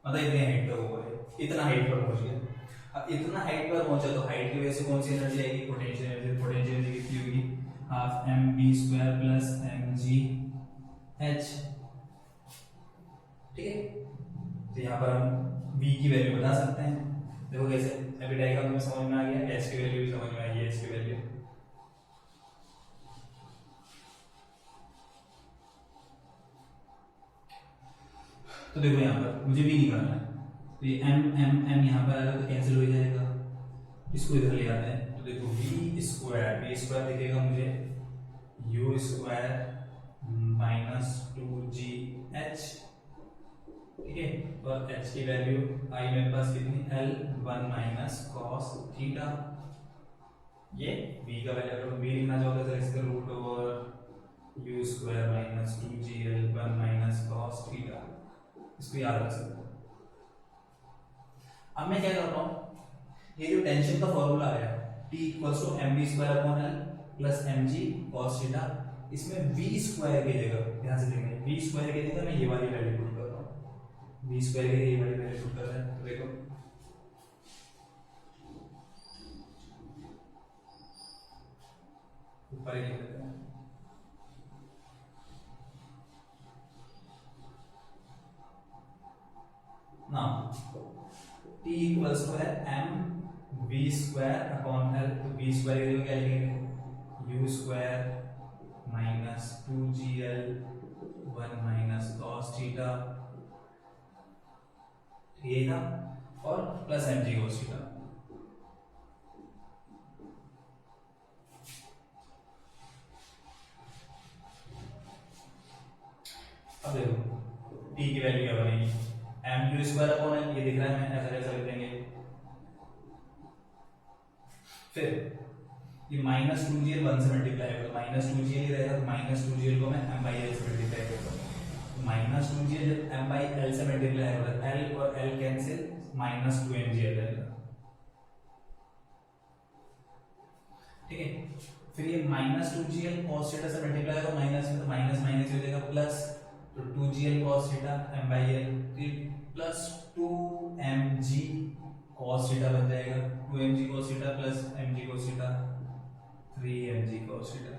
मतलब इतने हाइट पे हुआ है, इतना हाइट पर पहुंच गया। अब इतना हाइट पर पहुंचा तो हाइट की वजह से कौन सी एनर्जी आएगी, पोटेंशियल एनर्जी, पोटेंशियल एनर्जी कितनी होगी, half m v square plus m g h, ठीक है। तो यहाँ पर हम v की वैल्यू बता सकते हैं, देखो कैसे, अभी डायग्राम में समझ में आ गया, h की वैल्यू भी समझ में आ गई, h की वैल्यू, तो देखो यहाँ पर मुझे v निकालना है, तो ये m m m यहाँ पर आएगा तो कैंसिल हो जाएगा, इसको इधर ले आते हैं, तो देखो v स्क्वायर दिखेगा मुझे u square minus 2g h, ठीक है, और h की वैल्यू आई मेरे पास कितनी, l 1 माइनस cos थीटा, ये v का वैल्यू अगर v लिखना चाहो तो इसका root over u square minus 2gl 1 minus cos theta, इसको याद रख सकते हो। अब मैं क्या कर रहा हूँ, ये जो टेंशन का फॉर्मूला आया T equals to m v square upon l plus m g cos theta, इसमें v स्क्वायर की जगह ध्यान से देखेंगे, v स्क्वायर की जगह मैं ये वाली वैल्यू पुट कर रहा हूँ, v स्क्वायर की ये वाली वैल्यू पुट कर रहे हैं, तो देखो ऊपर लिख देते हैं ना, T इक्वल्स टू है m v स्क्वायर अपॉन l, तो v स्क्वायर की जगह क्या लिखेंगे, u square minus 2gl 1 minus cos theta, ये था, और plus m g cos theta. अब देखो t की वैल्यू क्या बनेगी, m q square upon l, ये दिख रहा है, मैं ऐसा कैसा लिख देंगे, फिर ये माइनस 2gl 1 से मल्टीप्लाई होगा, माइनस 2gl ही रहेगा, तो माइनस 2gl को मैं m बाई एल से मल्टीप्लाई करता हूँ, माइनस 2gl जब m बाई एल से मल्टीप्लाई होगा, l और l कैंसिल, माइनस 2mgl रहेगा, ठीक है। फिर ये माइनस 2gl cos थीटा से मल्टीप्लाई होगा माइनस में, तो माइनस माइनस हो जाएगा प्लस, तो 2gl cos theta m by L, plus 2mg cos theta बन जाएगा, 2mg cos theta plus mg cos theta 3mg cos theta,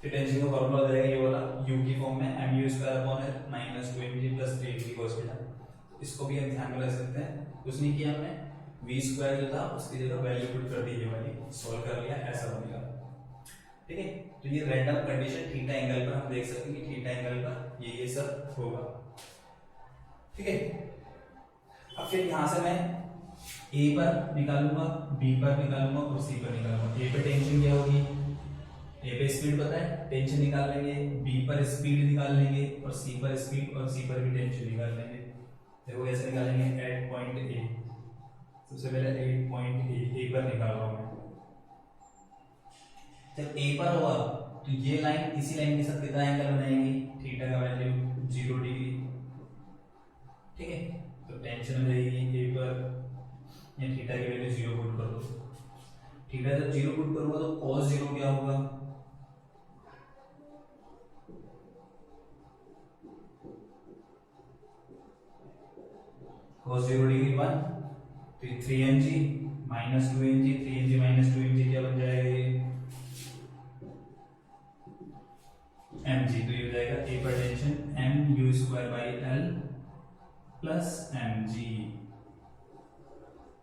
फिर टेंशन का फॉर्मूला आ जाएगा ये वाला u की फॉर्म में mu स्क्वायर अपॉन l minus 2mg plus 3mg cos theta, इसको भी हम ध्यान में रख सकते हैं, कुछ नहीं किया हमने, v स्क्वायर जो था उसकी जगह वैल्यू पुट कर दी, ये वाली सॉल्व कर लिया, ऐसा बनेगा, ठीक है। तो ये रैंडम कंडीशन थीटा एंगल पर हम देख सकते हैं कि थीटा एंगल पर ये सब होगा, ठीक है। अब फिर यहां से मैं a पर निकालूंगा, b पर निकालूंगा और c पर निकालूंगा, a पे टेंशन क्या होगी, a पे स्पीड पता है, टेंशन निकाल लेंगे, b पर स्पीड निकाल लेंगे, और c पर स्पीड और c पर भी टेंशन निकाल लेंगे, देखो कैसे निकालेंगे, एट पॉइंट a, सबसे पहले एट पॉइंट a पर निकाल रहा हूं मैं, जब a पर होगा तो ये लाइन इसी लाइन के साथ कितना एंगल बनाएगी, थीटा का वैल्यू 0 डिग्री, ठीक है। तो टेंशन हो जाएगी a पर, या थीटा की वैल्यू 0 पुट कर दो, थीटा जब 0 पुट करूंगा तो cos 0 क्या होगा, cos 0 डिग्री 1, तो 3mg minus 2mg, 3mg minus 2mg क्या बन जाएगा, ये mg, तो ये हो जाएगा a पर tension m u square by l plus mg,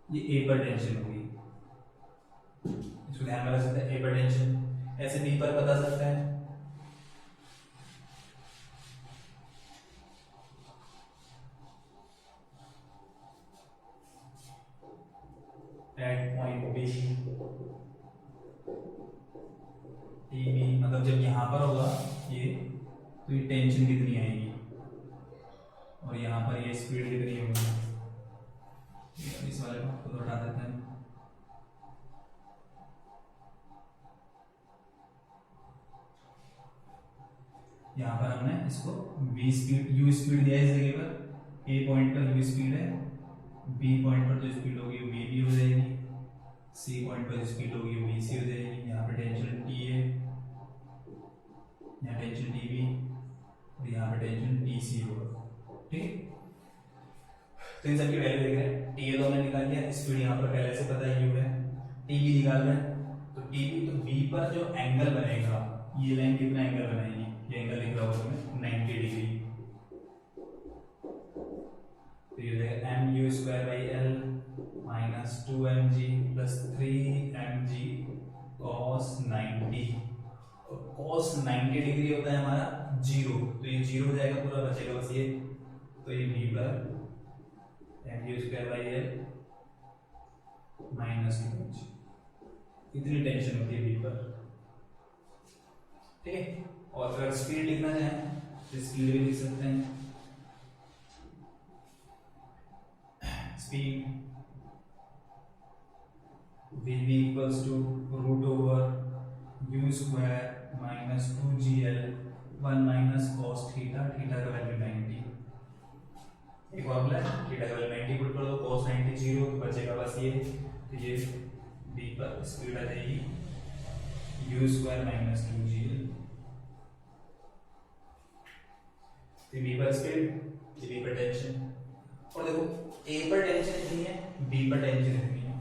ये a पर टेंशन होगी, इसको ध्यान में रख सकते हैं, a पर टेंशन, ऐसे b पर बता सकते हैं, टीबी मतलब जब यहाँ पर होगा ये, तो ये टेंशन कितनी आएगी और यहाँ पर ये स्पीड कितनी होगी। इस वाले को तो हटा देते हैं। यहाँ पर हमने इसको v स्पीड u स्पीड दिया है इस जगह पर, a पॉइंट पर u स्पीड है, b पॉइंट पर जो स्पीड होगी वो vb हो जाएगी, c पॉइंट पर जो स्पीड होगी वो vc हो जाएगी। यहाँ पे टेंशन t है, यहाँ टेंशन tb और यहाँ पे टेंशन tc होगा। ठीक है, तो इन सबकी वैल्यू देख रहे हैं। टी तो हमने निकाल लिया, स्पीड यहाँ पर पहले से पता है u है, tb निकाल रहे हैं तो tb तो b पर जो एंगल बनेगा, ये लाइन कितना एंगल बनाएगी, ये एंगल लिख रहा हूँ मैं 90 डिग्री। तो ये देगा mu square by L minus 2mg plus 3mg cos 90, और cos 90 डिग्री होता है हमारा 0, तो ये 0 हो जाएगा, पूरा बचेगा बस ये। तो ये v पर mu square by L minus 2mg, इतनी टेंशन होती है v पर। ठीक है, और अगर स्पीड लिखना चाहें तो स्पीड भी लिख सकते हैं। Speed vv equals to root over u square minus 2gl 1 minus cos theta, theta का वैल्यू 90। एक फॉर्मूला है, थीटा का वैल्यू 90 पुट कर दो, cos 90 0, तो बचेगा बस ये। तो ये v पर स्पीड आ जाएगी u square minus 2gl। b पर स्पीड, b पर टेंशन, और देखो a पर टेंशन इतनी है, b पर टेंशन इतनी है।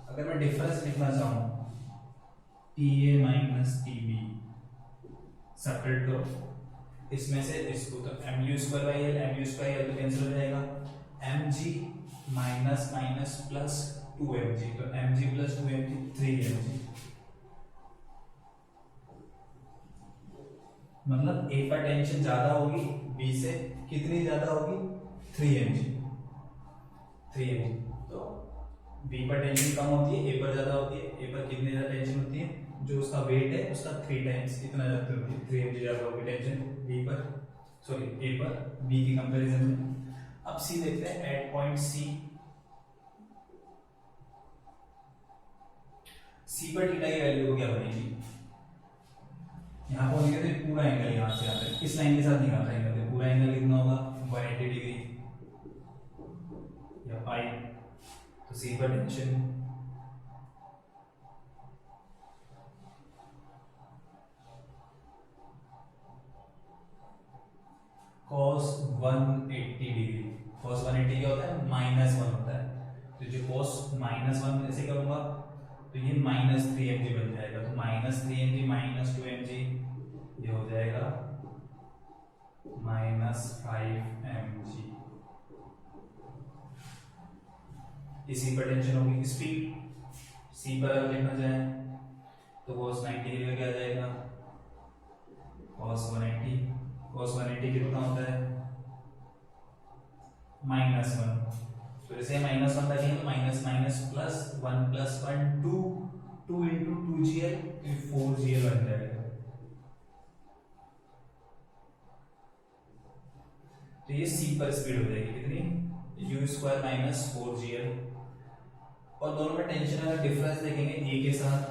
अगर मैं डिफरेंस लिखना चाहूँ TA माइनस TB, सेपरेट करो इसमें से इसको, तो mu square by L, mu square L तो कैंसिल हो जाएगा, mg minus minus plus 2mg, तो mg प्लस 2mg 3mg, मतलब a पर टेंशन ज्यादा होगी b से, कितनी ज्यादा होगी 3mg। तो b पर टेंशन कम होती है, a पर ज्यादा होती है। a पर कितनी ज्यादा टेंशन होती है, जो उसका वेट है उसका 3 टाइम्स इतना ज्यादा होती है, 3mg ज्यादा होगी टेंशन b पर, सॉरी a पर, b की कंपैरिजन में। अब c देखते हैं, एट पॉइंट c पर थीटा की वैल्यू क्या बनेगी, यहाँ पर लिखे तो पूरा एंगल यहाँ से आता है, इस लाइन के साथ निकालना है, पूरा एंगल कितना होगा 180 डिग्री या पाई। तो सी पर टेंशन cos 180 डिग्री, cos 180 क्या होता है -1 होता है, तो जो cos -1 ऐसे करूंगा तो ये -3mg बन जाएगा, तो -3mg माइनस 2mg ये हो जाएगा -5mg। इसी पर टेंशन होगी स्पीड, सी पर अगर लिखना चाहे तो cos 90 डिग्री क्या आ जाएगा, cos 180 कितना होता है -1, तो जैसे -1 रखेंगे तो minus minus plus 1 plus 1 2 into 2gl, तो 4gl बन जाएगा। तो ये c पर स्पीड हो जाएगी कितनी, u स्क्वायर माइनस 4gl, और दोनों में टेंशन का डिफरेंस देखेंगे a के साथ,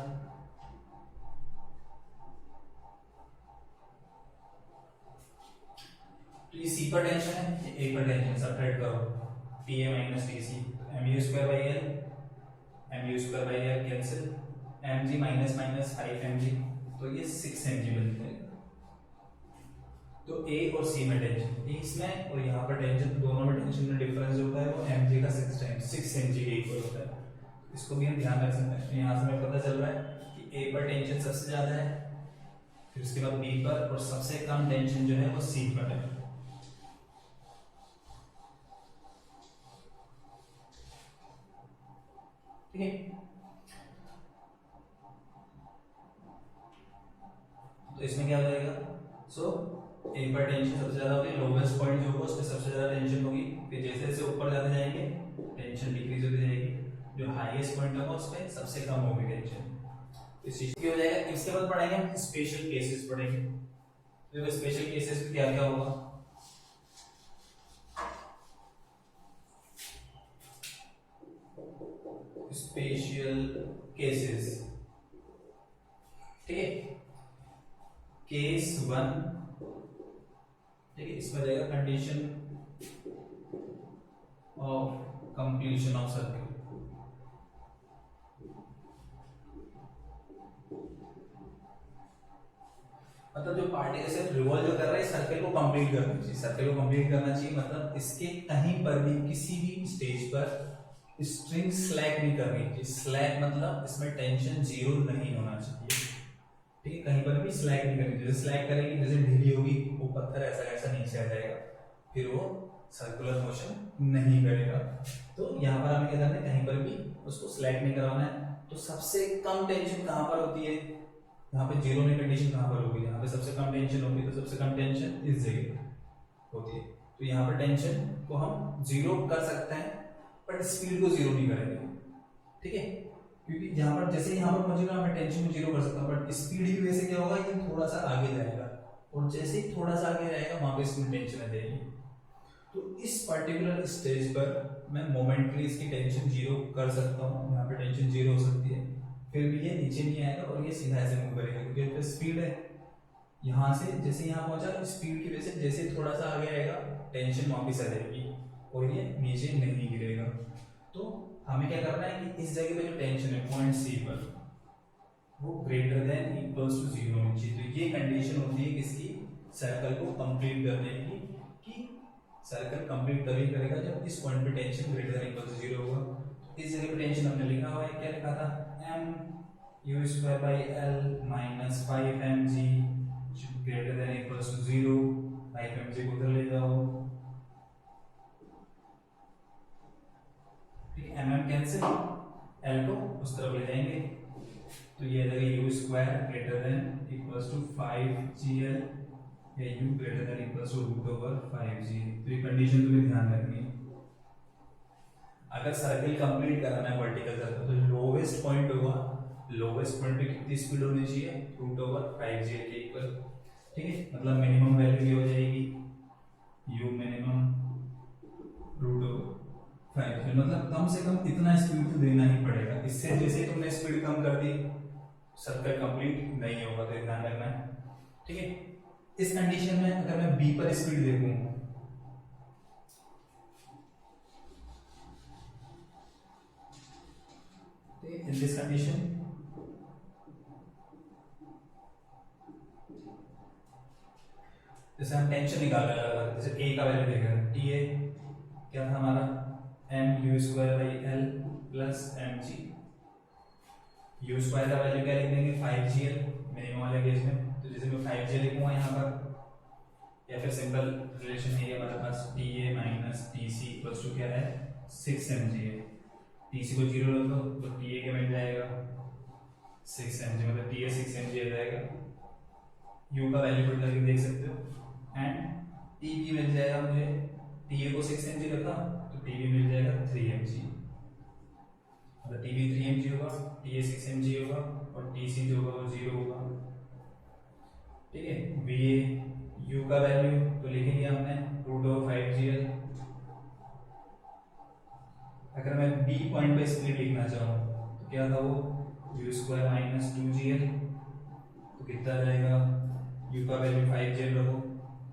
तो ये c पर टेंशन है, ये a पर टेंशन, सब्ट्रैक्ट करो TA minus TC, mu square by L cancel, mg minus minus 5mg, तो ये 6mg बन जाएगा। तो A और C में टेंशन, इसमें और यहाँ पर टेंशन, दोनों में टेंशन में डिफरेंस होता है वो mg का 6 टाइम्स 6mg के इक्वल होता है, इसको भी हम ध्यान रख सकते हैं। तो यहाँ से हमें पता चल रहा है कि A पर टेंशन सबसे ज्यादा है, फिर उसके बाद B पर, और सबसे कम टेंशन जो है वो C पर है। ठीक है, तो इसमें क्या हो जाएगा, A पर टेंशन सबसे ज्यादा होगी, लोवेस्ट पॉइंट जो होगा उस पे सबसे ज्यादा टेंशन होगी, फिर जैसे जैसे ऊपर जाते जाएंगे टेंशन डिक्रीज होती जाएगी, जो हाईएस्ट पॉइंट होगा उस पे सबसे कम होगी टेंशन। इस चीज की हो जाएगा। इसके बाद पढ़ेंगे हम स्पेशल केसेस पढ़ेंगे। देखो स्पेशल केसेस में क्या क्या होगा। स्पेशल केसेस, ठीक है। केस 1, ठीक है, इसमें रहेगा condition of completion of circle. मतलब जो पार्टिकल से रिवॉल्व कर रहा है सर्किल को कंप्लीट करना चाहिए, सर्किल को कंप्लीट करना चाहिए। मतलब इसके कहीं पर भी किसी भी स्टेज पर स्ट्रिंग स्लैक नहीं करनी चाहिए। स्लैक मतलब इसमें टेंशन जीरो नहीं होना चाहिए, ठीक है। कहीं पर भी स्लैक नहीं करनी चाहिए। स्लैक करेंगे जैसे ढीली होगी वो पत्थर ऐसा ऐसा नीचे आ जाएगा, फिर वो सर्कुलर मोशन नहीं करेगा। तो यहाँ पर हमें क्या करना है, कहीं पर भी उसको स्लैक नहीं करवाना है। तो सबसे कम टेंशन कहाँ पर होती है, यहाँ पे जीरो में कंडीशन कहाँ पर होगी, यहाँ पे सबसे कम टेंशन होगी। तो सबसे कम टेंशन इस जगह होती है। तो यहाँ पर टेंशन को हम जीरो कर सकते हैं बट स्पीड को जीरो नहीं करेंगे, ठीक है। क्योंकि यहाँ पर जैसे यहाँ पर पहुंचेगा हमें टेंशन को जीरो कर सकता है, बट स्पीड की वजह से क्या होगा, ये थोड़ा सा आगे जाएगा और जैसे ही थोड़ा सा आगे जाएगा वहां पे इसमें टेंशन आ जाएगी। तो इस पर्टिकुलर स्टेज पर मैं मोमेंटली इसकी टेंशन जीरो कर सकता हूँ। यहाँ पे टेंशन जीरो हो सकती है, फिर भी ये नीचे नहीं आएगा और ये सीधा ऐसे मूव करेगा क्योंकि स्पीड है। यहाँ से जैसे यहाँ पहुंचा स्पीड की वजह से जैसे थोड़ा सा आगे आएगा टेंशन वापस आ जाएगी और ये नीचे नहीं गिरेगा। तो हमें क्या करना है कि इस जगह पे जो टेंशन है पॉइंट सी पर वो greater than equals to zero होनी चाहिए। तो ये कंडीशन होती है किसकी, सर्कल को कंप्लीट करने की, कि सर्कल कंप्लीट तभी करेगा जब इस पॉइंट पे tension greater than equals to zero होगा। इस जगह पे टेंशन हमने लिखा हुआ है, क्या लिखा था, m u square by l minus 5mg greater than equals to 0। 5mg को उधर ले जाओ, ठीक है, mm कैंसिल, l को उस तरफ ले जाएंगे। तो ये आ जाएगा u square greater than equals to 5gl या u greater than equals to root over 5g। तो ये कंडीशन तुम्हें ध्यान रखनी है। अगर सर्किल कंप्लीट कराना है वर्टिकल सर्कल तो लोवेस्ट पॉइंट होगा, लोवेस्ट पॉइंट पे कितनी स्पीड होनी चाहिए, रूट ओवर 5g के इक्वल, ठीक है। मतलब मिनिमम वैल्यू ये हो जाएगी u minimum root over 5g। मतलब कम से कम इतना स्पीड तो देना ही पड़ेगा। इससे जैसे तुमने स्पीड कम कर दी सर्कल कंप्लीट नहीं होगा, तो ध्यान रखना है, ठीक है। इस कंडीशन में अगर मैं b पर स्पीड देखूं, in this condition जैसे हम टेंशन निकाल रहे हैं, जैसे a का वैल्यू देख रहे हैं, ta क्या था हमारा, m u square by l plus mg। u square का वैल्यू क्या लिख देंगे, 5gl मिनिमम वाले केस में। तो जैसे मैं 5gl लिखूंगा यहाँ पर, या फिर सिंपल रिलेशन है ये हमारे पास ta minus tc equals to क्या है 6mg है। tc को जीरो रख दो तो ta क्या मिल जाएगा 6mg, मतलब ta 6mg आ जाएगा। u का वैल्यू पुट करके देख सकते हो एंड tb मिल जाएगा मुझे, ta को 6mg रखा तो tb मिल जाएगा 3mg, मतलब tb 3mg होगा, ta 6mg होगा और tc जो होगा वो 0 होगा, ठीक है। va u का वैल्यू तो लिख लिया हमने रूट ओवर 5gl। अगर मैं b पॉइंट पे स्पीड लिखना चाहूँ तो क्या था वो u स्क्वायर माइनस 2gl, तो कितना आ जाएगा, u का वैल्यू 5gl रखो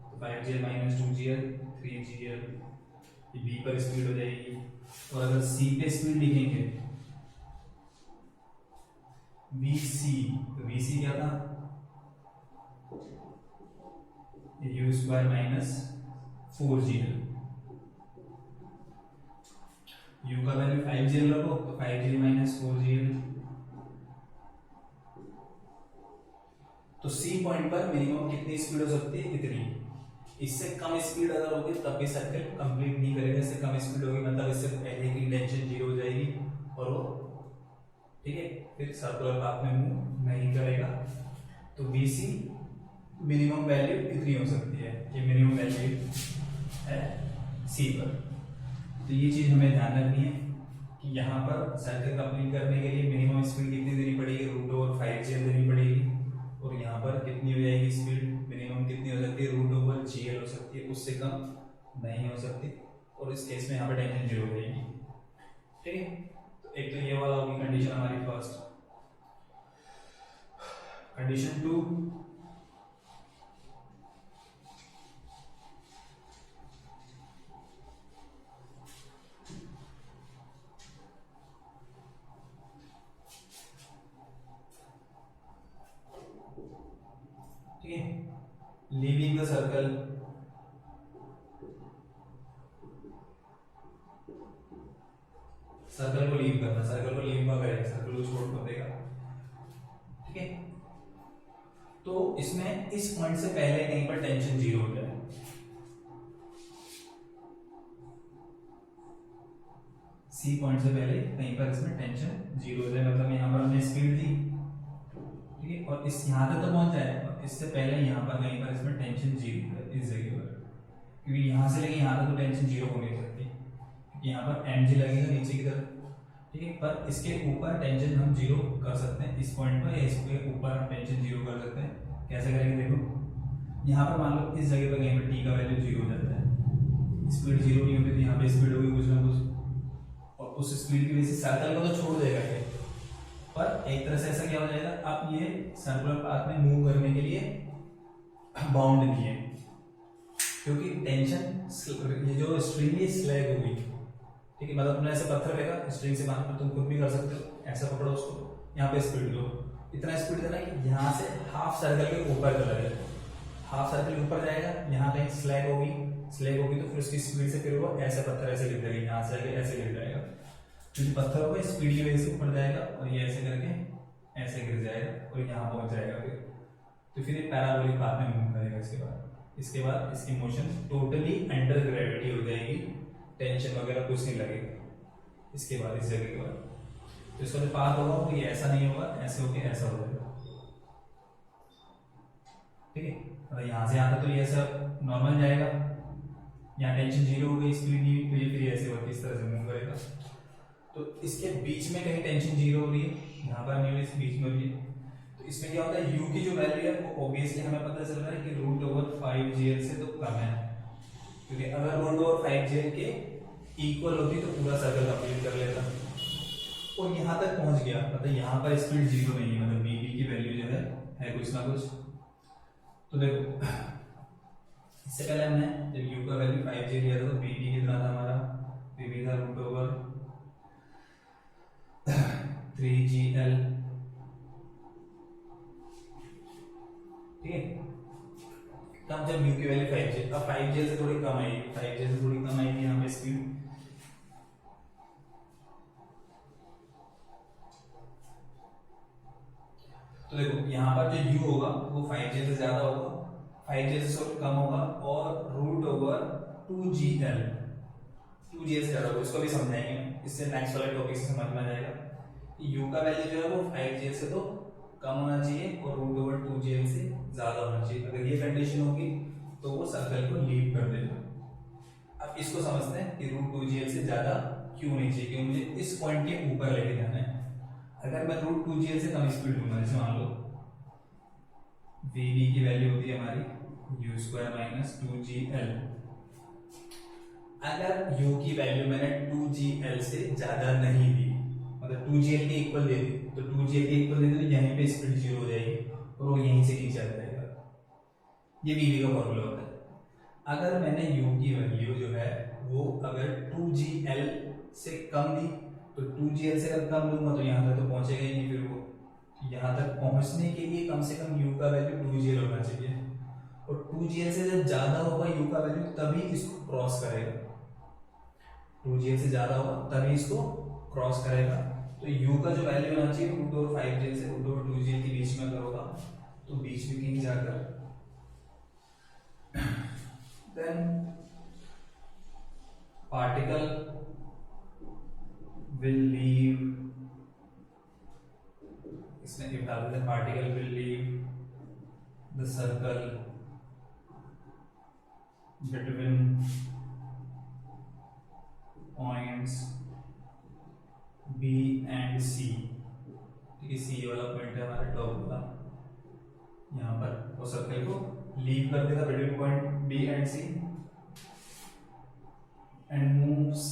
तो 5gl माइनस 2gl 3gl, ये b पर स्पीड हो जाएगी। और अगर c पे स्पीड लिखेंगे vc, तो vc क्या था, u square minus 4gl, u का वैल्यू 5gl रखो तो 5gl माइनस 4gl। तो c पॉइंट पर मिनिमम कितनी स्पीड हो सकती है, इतनी। इससे कम स्पीड अगर होगी तब भी सर्कल कंप्लीट नहीं करेगा। इससे कम स्पीड होगी मतलब इससे पहले की टेंशन जीरो हो जाएगी और वो, ठीक है, फिर सर्कुलर पाथ में मूव नहीं करेगा। तो bc मिनिमम वैल्यू इतनी हो सकती है, ये मिनिमम वैल्यू है c पर। तो ये चीज हमें ध्यान रखनी है कि यहाँ पर सर्कल कंप्लीट करने के लिए मिनिमम स्पीड कितनी देनी पड़ेगी, रूट ओवर 5gl देनी पड़ेगी। और यहाँ पर कितनी हो जाएगी स्पीड, मिनिमम कितनी हो सकती है, रूट ओवर gl हो सकती है, उससे कम नहीं हो सकती। और इस केस में यहाँ पर टेंशन जीरो हो जाएगी। ठीक है, तो एक तो ये वाला होगी कंडीशन हमारी फर्स्ट। कंडीशन 2, ठीक है, लीविंग द सर्कल, सर्कल को लीव करना, सर्कल को लीव ना करेगा, सर्कल को छोड़ कर देगा। ठीक है, तो इसमें इस पॉइंट से पहले कहीं पर टेंशन जीरो हो जाए, सी पॉइंट से पहले कहीं पर इसमें टेंशन जीरो हो जाए, मतलब यहाँ पर हमने स्पीड दी, ठीक है, और इस यहाँ तक तो पहुंच जाए, और इससे पहले यहाँ पर कहीं पर इसमें टेंशन जीरो है इस जगह पर, क्योंकि यहाँ से लेके यहाँ तक तो टेंशन जीरो हो नहीं सकती, क्योंकि यहाँ पर mg लगेगा नीचे की तरफ। ठीक है, पर इसके ऊपर टेंशन हम जीरो कर सकते हैं इस पॉइंट पर, या इसके ऊपर हम टेंशन जीरो कर सकते हैं। कैसे करेंगे, देखो यहाँ पर मान लो इस जगह पर कहीं पर टी का वैल्यू जीरो हो जाता है, स्पीड जीरो नहीं होती थी, यहाँ पे स्पीड होगी कुछ ना कुछ, और उस स्पीड की वजह से सर्कल को तो छोड़ देगा ये, पर एक तरह से ऐसा क्या हो जाएगा, अब ये सर्कुलर पाथ में मूव करने के लिए बाउंड नहीं है, क्योंकि टेंशन ये जो स्ट्रिंग है स्लैग होगी। ठीक है, मतलब तुमने ऐसे पत्थर फेंका, स्ट्रिंग से बांध कर तुम खुद भी कर सकते हो, ऐसा पकड़ो उसको, यहाँ पे स्पीड दो, इतना स्पीड देना कि यहाँ से हाफ सर्कल के ऊपर चला जाए, हाफ सर्कल ऊपर जाएगा, यहाँ कहीं स्लैग होगी, स्लैग होगी तो फिर उसकी स्पीड से फिर वो ऐसे पत्थर ऐसे गिर जाएगा, यहाँ से आगे ऐसे गिर जाएगा, क्योंकि पत्थर होगा स्पीड की वजह से ऊपर जाएगा, और ये ऐसे करके ऐसे गिर जाएगा और यहाँ पहुंच जाएगा फिर, तो फिर ये पैराबोलिक पाथ में मूव करेगा। इसके बाद इसकी मोशन टोटली अंडर ग्रेविटी हो जाएगी, टेंशन वगैरह कुछ नहीं लगेगा इसके बाद, इस जगह के बाद। तो इसका जो पाथ होगा वो ये ऐसा नहीं होगा, ऐसे होके ऐसा हो जाएगा। ठीक है, मतलब यहाँ से यहाँ तक तो ये ऐसा नॉर्मल जाएगा, यहाँ टेंशन जीरो हो गई, स्पीड नहीं हुई, तो ये फिर ऐसे होकर इस तरह से मूव करेगा। तो इसके बीच में कहीं टेंशन जीरो हो रही है, यहाँ पर नहीं हो रही, इस बीच में हो रही है, तो इसमें क्या होता है, u की जो वैल्यू है वो ऑब्वियसली हमें पता चल रहा है कि रूट ओवर 5gl से तो कम है, क्योंकि अगर रूट ओवर 5gl के इक्वल होती तो पूरा सर्कल कंप्लीट कर लेता, और यहाँ तक पहुंच गया, मतलब यहाँ पर स्पीड जीरो नहीं है, मतलब bb की वैल्यू जो है कुछ ना कुछ। तो देखो इससे पहले हमने जब u का वैल्यू 5gl लिया था तो bb कितना था हमारा, bb था रूट ओवर 3gl। ठीक है, तब जब u की वैल्यू 5gl, अब 5gl से थोड़ी कम आएगी, 5gl से थोड़ी कम आएगी यहाँ पे स्पीड, तो देखो यहाँ पर जो u होगा वो 5gl से ज्यादा होगा, 5gl से कम होगा, और रूट ओवर 2gl, 2gl से ज्यादा होगा, इसको भी समझाएंगे, इससे नेक्स्ट वाले टॉपिक से समझ में आ जाएगा कि u का वैल्यू जो है वो 5gl से तो कम होना चाहिए और रूट ओवर 2gl से ज्यादा होना चाहिए। अगर ये कंडीशन होगी तो वो सर्कल को लीव कर देगा। अब इसको समझते हैं कि रूट 2gl से ज्यादा क्यों नहीं चाहिए, क्योंकि मुझे इस पॉइंट के ऊपर लेके जाना है। अगर मैं रूट 2gl से कम स्पीड लूंगा, जैसे मान लो vb की वैल्यू होती है हमारी u स्क्वायर माइनस 2gl, अगर u की वैल्यू मैंने 2gl से ज्यादा नहीं दी, मतलब 2gl के इक्वल दे दी, तो 2gl के इक्वल दे दी तो यहीं पे स्पीड जीरो हो जाएगी और वो यहीं से नीचे आ जाएगा। ये vb का फॉर्मूला होता है। अगर मैंने u की वैल्यू जो है वो अगर 2gl से कम दी, तो 2gl से अगर कम लूंगा तो यहाँ तक तो पहुंचेगा ही नहीं, फिर वो यहाँ तक पहुंचने के लिए कम से कम u का वैल्यू 2gl होना चाहिए, और 2gl से जब ज्यादा होगा u का वैल्यू तभी इसको क्रॉस करेगा, 2gl से ज्यादा होगा तभी इसको क्रॉस करेगा। तो u का जो वैल्यू होना चाहिए रूट ओवर 5gl से रूट ओवर 2gl के बीच में अगर होगा तो बीच में कहीं जाकर देन पार्टिकल विल लीव, इसमें ये डाल देते हैं, particle will leave the circle between points B and C, ठीक है, सी वाला पॉइंट है हमारा टॉप वाला यहाँ पर, वो सर्कल को लीव कर देगा between point B and C and moves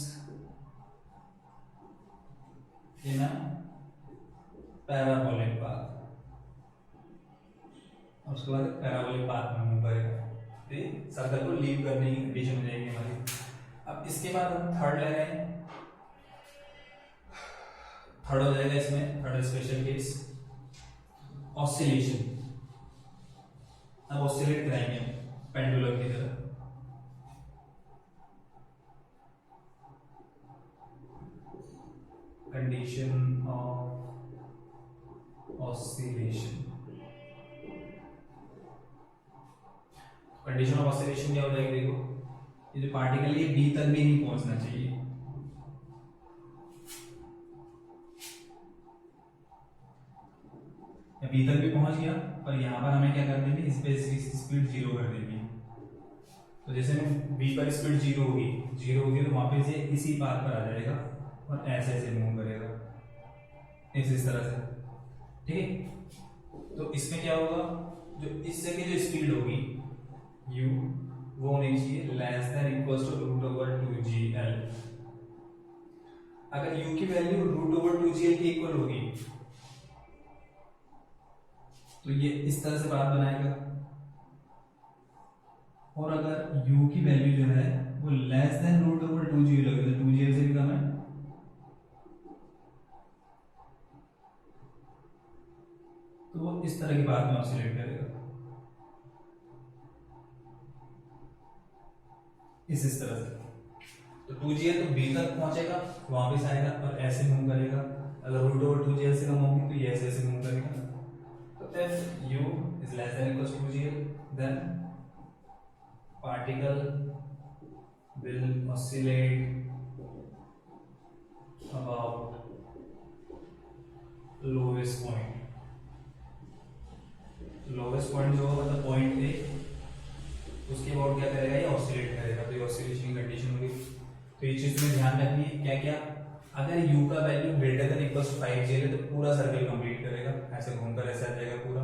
in a parabolic path, और उसके बाद पैराबोलिक पाथ में मूव करेगा, तो सर्कल को लीव करने की कंडीशन हो जाएगी हमारी। अब इसके बाद हम थर्ड ले रहे हैं, थर्ड हो जाएगा इसमें, थर्ड स्पेशल केस ऑसिलेशन। अब ऑसिलेट कराएंगे पेंडुलम की तरह, condition of oscillation. Condition of oscillation क्या हो जाएगी, देखो ये जो पार्टिकल ये बी तक भी नहीं पहुंचना चाहिए, बी तक भी पहुंच गया, पर यहाँ पर हमें क्या कर देंगे, इस पे स्पीड जीरो कर देंगे। तो जैसे में बी पर स्पीड जीरो होगी तो वापस ये इसी पाथ पर आ जाएगा और ऐसे ऐसे मूव करेगा इस तरह से, ठीक है। तो इसमें क्या होगा, जो इस जगह जो स्पीड होगी u वो होनी चाहिए less than equals to root over 2gl। अगर u की वैल्यू रूट ओवर 2gl की इक्वल होगी तो ये इस तरह से बात बनाएगा, और अगर u की वैल्यू जो है वो less then root over 2gl होगी, तो 2gl से भी कम है, तो वो इस तरह की बात में ऑसिलेट करेगा, इस तरह से। तो 2gl तो b तक पहुंचेगा, वापस आएगा और ऐसे मूव करेगा। अगर रूट ओवर 2gl से कम होगी तो ये ऐसे ऐसे मूव करेगा। तो if u is less than equals to 2gl, then particle will oscillate about lowest point। Lowest point जो होगा मतलब पॉइंट ए, उसके बाद क्या करेगा, ये ऑसिलेट करेगा, तो ये ऑसिलेशन कंडीशन होगी। तो ये चीज में ध्यान रखनी है क्या क्या, अगर u का value greater than equals to 5gl है तो पूरा सर्कल कंप्लीट करेगा, ऐसे घूमकर ऐसे आ जाएगा पूरा।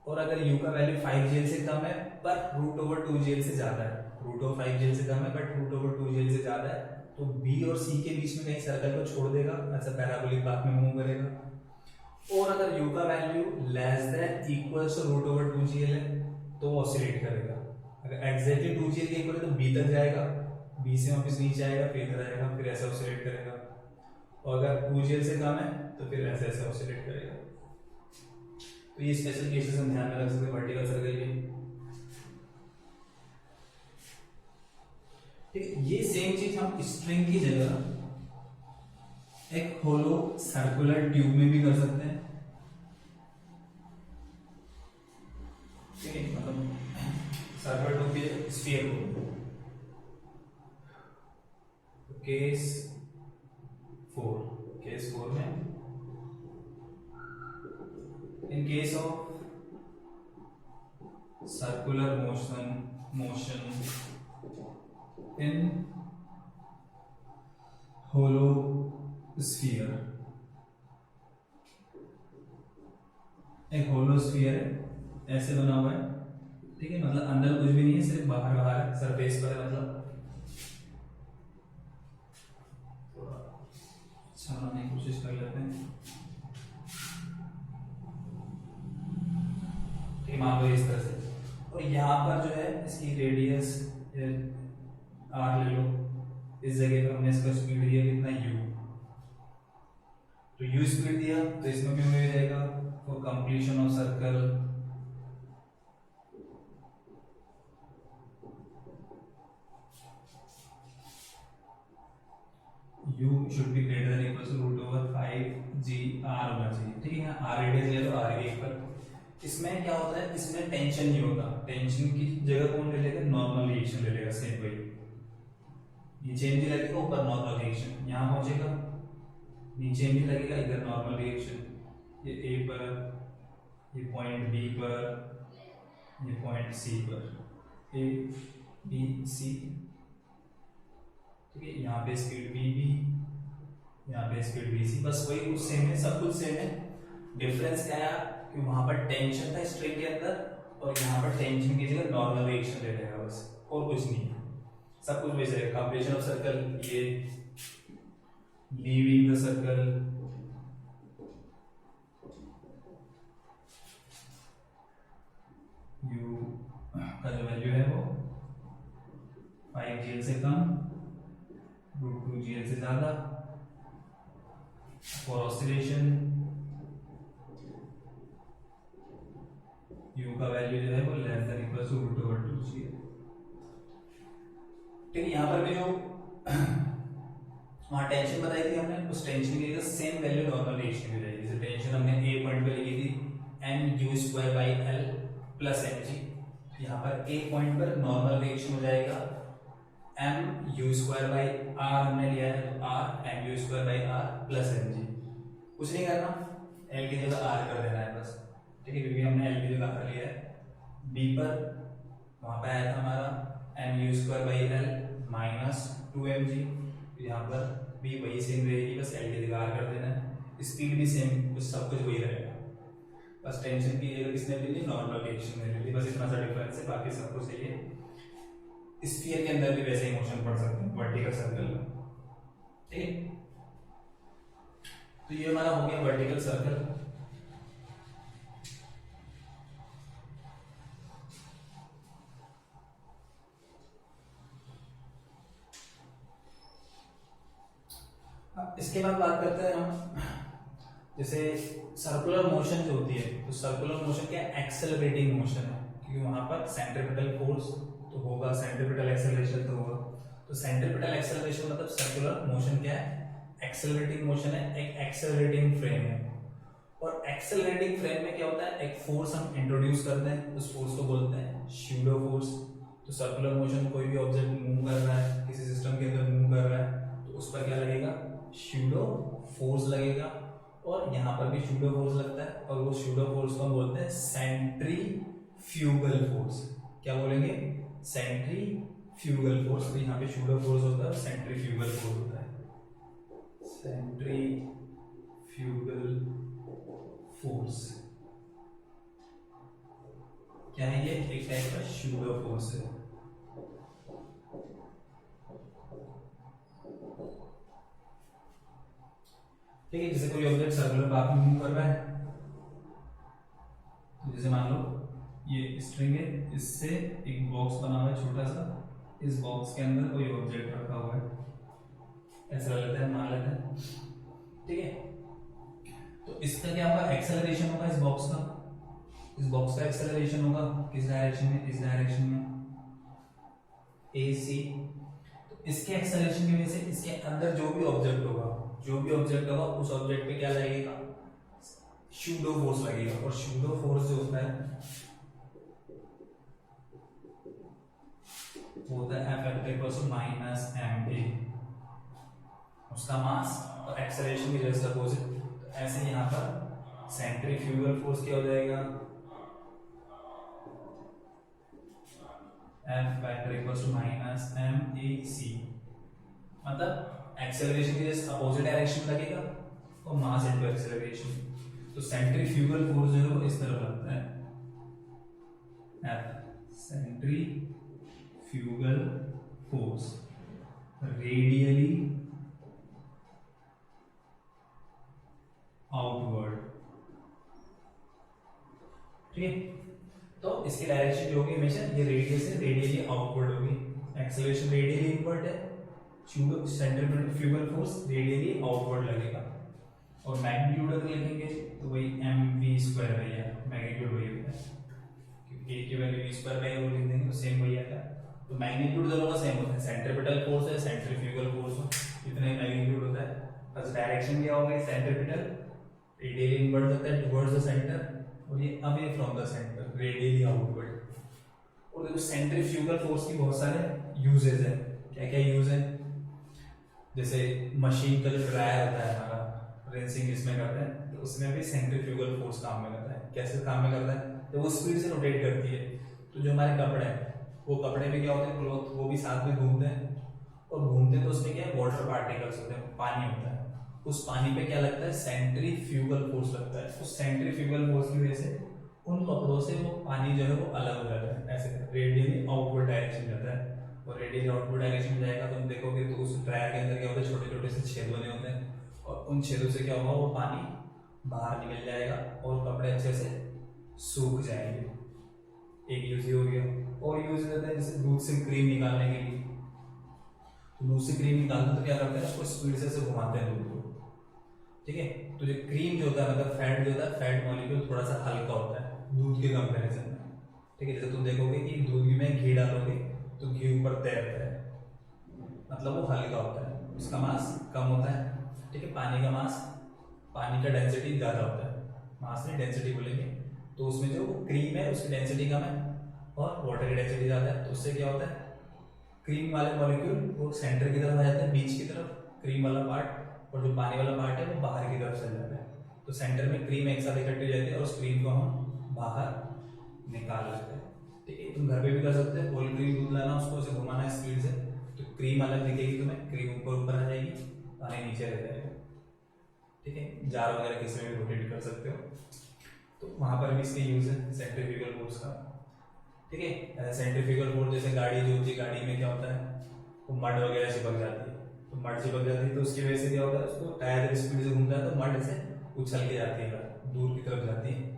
और अगर u का वैल्यू 5gl से कम है पर रूट ओवर 2gl से ज्यादा है, रूट ओवर 5gl से कम है बट रूट ओवर 2gl से ज्यादा है, तो b और c के बीच में कहीं सर्कल को छोड़ देगा, ऐसा पैराबोलिक पाथ में मूव करेगा। और अगर u का value less than equals to root over 2gl है तो वो ऑसिलेट करेगा। अगर एग्जैक्टली 2gl के इक्वल है तो b तक जाएगा, b से वापस नीचे आएगा, फिर इधर आएगा, फिर ऐसे ऑसिलेट करेगा। और अगर 2gl से कम है तो फिर ऐसे ऐसे ऑसिलेट करेगा। तो ये स्पेशल केसेस हम ध्यान में रख सकते हैं वर्टिकल सर्कल के। ठीक है, ये सेम चीज हम स्ट्रिंग की जगह एक होलो सर्कुलर ट्यूब में भी कर सकते हैं। ठीक है, मतलब सर्कुलर ट्यूब के स्फीयर को, केस 4 में in case of circular motion in hollow sphere, एक होलो स्फीयर है, ऐसे बना हुआ है, ठीक है, मतलब अंदर कुछ भी नहीं है, सिर्फ बाहर बाहर सरफेस पर है, मतलब अच्छा बनाने की कोशिश कर लेते हैं। ठीक, मान लो इस तरह से, और यहाँ पर जो है इसकी रेडियस आर ले लो, इस जगह पर हमने इसका स्पीड दिया कितना u, तो u स्पीड दिया तो इसमें भी हो जाएगा for completion of circle u should be greater than equal to root over 5gr होना चाहिए। ठीक है, यहाँ r रेडियस ले लो, r के इक्वल। इसमें क्या होता है, इसमें टेंशन नहीं होता, टेंशन की जगह कौन ले लेगा, नॉर्मल रिएक्शन ले लेगा, सेम वही नीचे भी लगेगा, ऊपर नॉर्मल रिएक्शन, यहाँ पहुंचेगा नीचे भी लगेगा, इधर नॉर्मल रिएक्शन, ये ए पर, ये पॉइंट बी पर, ये पॉइंट सी पर, ए बी सी। ठीक है, यहाँ पे स्पीड बी बी, यहाँ पे स्पीड BC, बस वही कुछ सेम है, सब कुछ सेम है। डिफरेंस क्या है कि वहां पर टेंशन था स्ट्रिंग के अंदर और यहाँ पर टेंशन की जगह नॉर्मल रिएक्शन ले लेगा बस, और कुछ नहीं है, सब कुछ वैसे है। कंप्लीशन ऑफ सर्कल, ये लीविंग द सर्कल, यू का जो वैल्यू है वो 5 GL से कम, √2 GL से ज्यादा, फॉर ऑसिलेशन u का वैल्यू जो है वो less than equal to √2/2 GL। ठीक है, यहाँ पर भी जो वहाँ टेंशन बताई थी हमने, उस टेंशन की जगह सेम वैल्यू नॉर्मल रिएक्शन की जाएगी। जैसे टेंशन हमने ए पॉइंट पे लिखी थी mu²/L + mg, यहाँ पर ए पॉइंट पर नॉर्मल रिएक्शन हो जाएगा mu²/r हमने लिया है तो r mu²/r + mg। कुछ नहीं करना, l की जगह r कर देना है बस, ठीक है, क्योंकि हमने l की जगह r लिया है। b पर वहाँ पे आया था हमारा mu²/L - 2mg, यहाँ पर b वही सेम रहेगी, बस l की जगह r कर देना है। स्पीड भी सेम, कुछ सब कुछ वही रहेगा, बस टेंशन की जगह किसने ले ली, नॉर्मल रिएक्शन ने ले ली, बस इतना सा डिफरेंस है, बाकी सब कुछ सही है। स्फीयर के अंदर भी वैसे ही मोशन पढ़ सकते हैं वर्टिकल सर्कल में, ठीक है। तो ये हमारा हो गया वर्टिकल सर्कल। इसके बाद बात करते हैं हम, जैसे सर्कुलर मोशन जो होती है, तो सर्कुलर मोशन क्या है, एक्सेलरेटिंग मोशन है, क्योंकि वहां पर सेंट्रीपिटल फोर्स तो होगा, सेंट्रीपिटल एक्सेलरेशन तो होगा। तो सेंट्रीपिटल एक्सेलरेशन मतलब सर्कुलर मोशन क्या है, एक्सेलरेटिंग मोशन है, एक एक्सेलरेटिंग फ्रेम है। और एक्सेलरेटिंग फ्रेम में क्या होता है, एक फोर्स हम इंट्रोड्यूस करते हैं, उस फोर्स को बोलते हैं स्यूडो फोर्स। तो सर्कुलर मोशन, कोई भी ऑब्जेक्ट मूव कर रहा है, किसी सिस्टम के अंदर मूव कर रहा है, तो उस पर क्या लगेगा, स्यूडो फोर्स लगेगा। और यहाँ पर भी स्यूडो फोर्स लगता है, और वो स्यूडो फोर्स को हम बोलते हैं सेंट्रीफ्यूगल फोर्स। क्या बोलेंगे, सेंट्रीफ्यूगल फोर्स। तो यहाँ पे स्यूडो फोर्स होता है, सेंट्रीफ्यूगल फोर्स होता है, सेंट्रीफ्यूगल फोर्स। क्या है ये, एक टाइप का स्यूडो फोर्स है। ठीक है, जैसे कोई ऑब्जेक्ट सर्कुलर पाथ में मूव कर रहा है, तो जैसे मान लो ये स्ट्रिंग है, इससे एक बॉक्स बना हुआ है छोटा सा, इस बॉक्स के अंदर कोई ऑब्जेक्ट रखा हुआ है, ऐसा लेते हैं, मान लेते हैं, ठीक है। तो इसका क्या होगा, एक्सेलरेशन होगा इस बॉक्स का, इस बॉक्स का एक्सेलरेशन होगा किस डायरेक्शन में, इस डायरेक्शन में, AC। तो इसके एक्सेलरेशन की वजह से इसके अंदर जो भी ऑब्जेक्ट होगा, उस ऑब्जेक्ट पे क्या लगेगा, स्यूडो फोर्स लगेगा। और स्यूडो फोर्स जो होता है वो होता है F -ma, उसका मास और एक्सेलरेशन की जस्ट अपोजिट। तो ऐसे यहाँ पर सेंट्रीफ्यूगल फोर्स क्या हो जाएगा, F -mac, मतलब एक्सेलरेशन की जस्ट अपोजिट डायरेक्शन लगेगा और मास इनटू एक्सेलरेशन। तो सेंट्रीफ्यूगल फोर्स जो है वो इस तरफ लगता है, F centrifugal force radially outward, ठीक है। तो इसकी डायरेक्शन जो होगी हमेशा ये रेडियल से रेडियली आउटवर्ड होगी, एक्सेलरेशन रेडियली इनवर्ड है, सेंट्रीफ्यूगल फोर्स रेडियली आउटवर्ड लगेगा। और मैग्नीट्यूड अगर लिखेंगे तो वही mv² है, मैग्नीट्यूड वही होता है, क्योंकि a की वैल्यू v² लिख देंगे तो सेम वही आएगा। तो मैग्नीट्यूड दोनों का सेम होता है, सेंट्रीपिटल फोर्स है, सेंट्रीफ्यूगल फोर्स हो, इतना ही मैग्नीट्यूड होता है। बस डायरेक्शन क्या होगा, सेंट्रीपिटल रेडियली इनवर्ड होता है टुवर्ड्स द सेंटर, और ये away from the centre radially outward. और देखो सेंट्रीफ्यूगल फोर्स की बहुत सारे यूजेस है, क्या क्या यूज है, जैसे मशीन का जो ड्रायर होता है हमारा, रिंसिंग जिसमें करते हैं, तो उसमें भी सेंट्रीफ्यूगल फोर्स काम में करता है। कैसे काम में करता है, जब वो स्पीड से रोटेट करती है, तो जो हमारे कपड़े हैं, वो कपड़े में क्या होते हैं, क्लॉथ, वो भी साथ में घूमते हैं, और घूमते हैं तो उसमें क्या है, वाटर पार्टिकल्स होते हैं, पानी होता है। उस पानी पे क्या लगता है, सेंट्रीफ्यूगल फोर्स लगता है। उस सेंट्रीफ्यूगल फोर्स की वजह से उन कपड़ों से वो पानी जो है वो अलग हो जाता है, ऐसे रेडियली आउटवर्ड डायरेक्शन जाता है। और रेडियली आउटवर्ड डायरेक्शन में जाएगा तो तुम देखोगे तो उस ड्रायर के अंदर क्या होता है, छोटे छोटे से छेद बने होते हैं और उन छेदों से क्या होगा, वो पानी बाहर निकल जाएगा और कपड़े अच्छे से सूख जाएंगे। एक यूज हो गया। और यूज रहता है जैसे दूध से क्रीम निकालने के लिए। तो दूध से क्रीम निकालते तो क्या करते हैं, उसको स्पीड से घुमाते हैं दूध को, ठीक है। तो जो क्रीम जो होता है, मतलब फैट जो होता है, फैट मॉलिक्यूल थोड़ा सा हल्का होता है दूध के कंपैरिजन में, ठीक है। जैसे तुम देखोगे कि दूध में घी डालोगे तो घी ऊपर तैरता है, मतलब वो हल्का होता है, उसका मास कम होता है, ठीक है। पानी का मास, पानी का डेंसिटी ज़्यादा होता है, मास नहीं डेंसिटी बोलेंगे। तो उसमें जो क्रीम है उसकी डेंसिटी कम है और वाटर की डेंसिटी ज़्यादा है। तो उससे क्या होता है, क्रीम वाले मॉलिक्यूल वो सेंटर की तरफ आ जाते हैं, बीच की तरफ क्रीम वाला पार्ट, और जो पानी वाला पार्ट है वो बाहर की तरफ चल जाता है। तो सेंटर में क्रीम एक साथ इकट्ठी हो जाती है और उस क्रीम को हम बाहर निकाल लेते हैं, ठीक है। तुम घर पे भी कर सकते हो, होल क्रीम दूध लाना, उसको ऐसे घुमाना है स्पीड से, तो क्रीम अलग दिखेगी तुम्हें, क्रीम ऊपर आ जाएगी, पानी नीचे रह जाएगा, ठीक है। जार वगैरह किसी में भी रोटेट कर सकते हो। तो वहां पर भी इसके यूज है सेंट्रीफ्यूगल फोर्स का, ठीक है। सेंट्रीफ्यूगल फोर्स जैसे गाड़ी जो होती है, गाड़ी में क्या होता है, वो मड वगैरह चिपक जाती है, तो मड चिपक जाती है तो उसकी वजह से क्या होता है, उसको टायर जब स्पीड से घूमता है तो मड से उछल के जाती है, दूर की तरफ जाती है,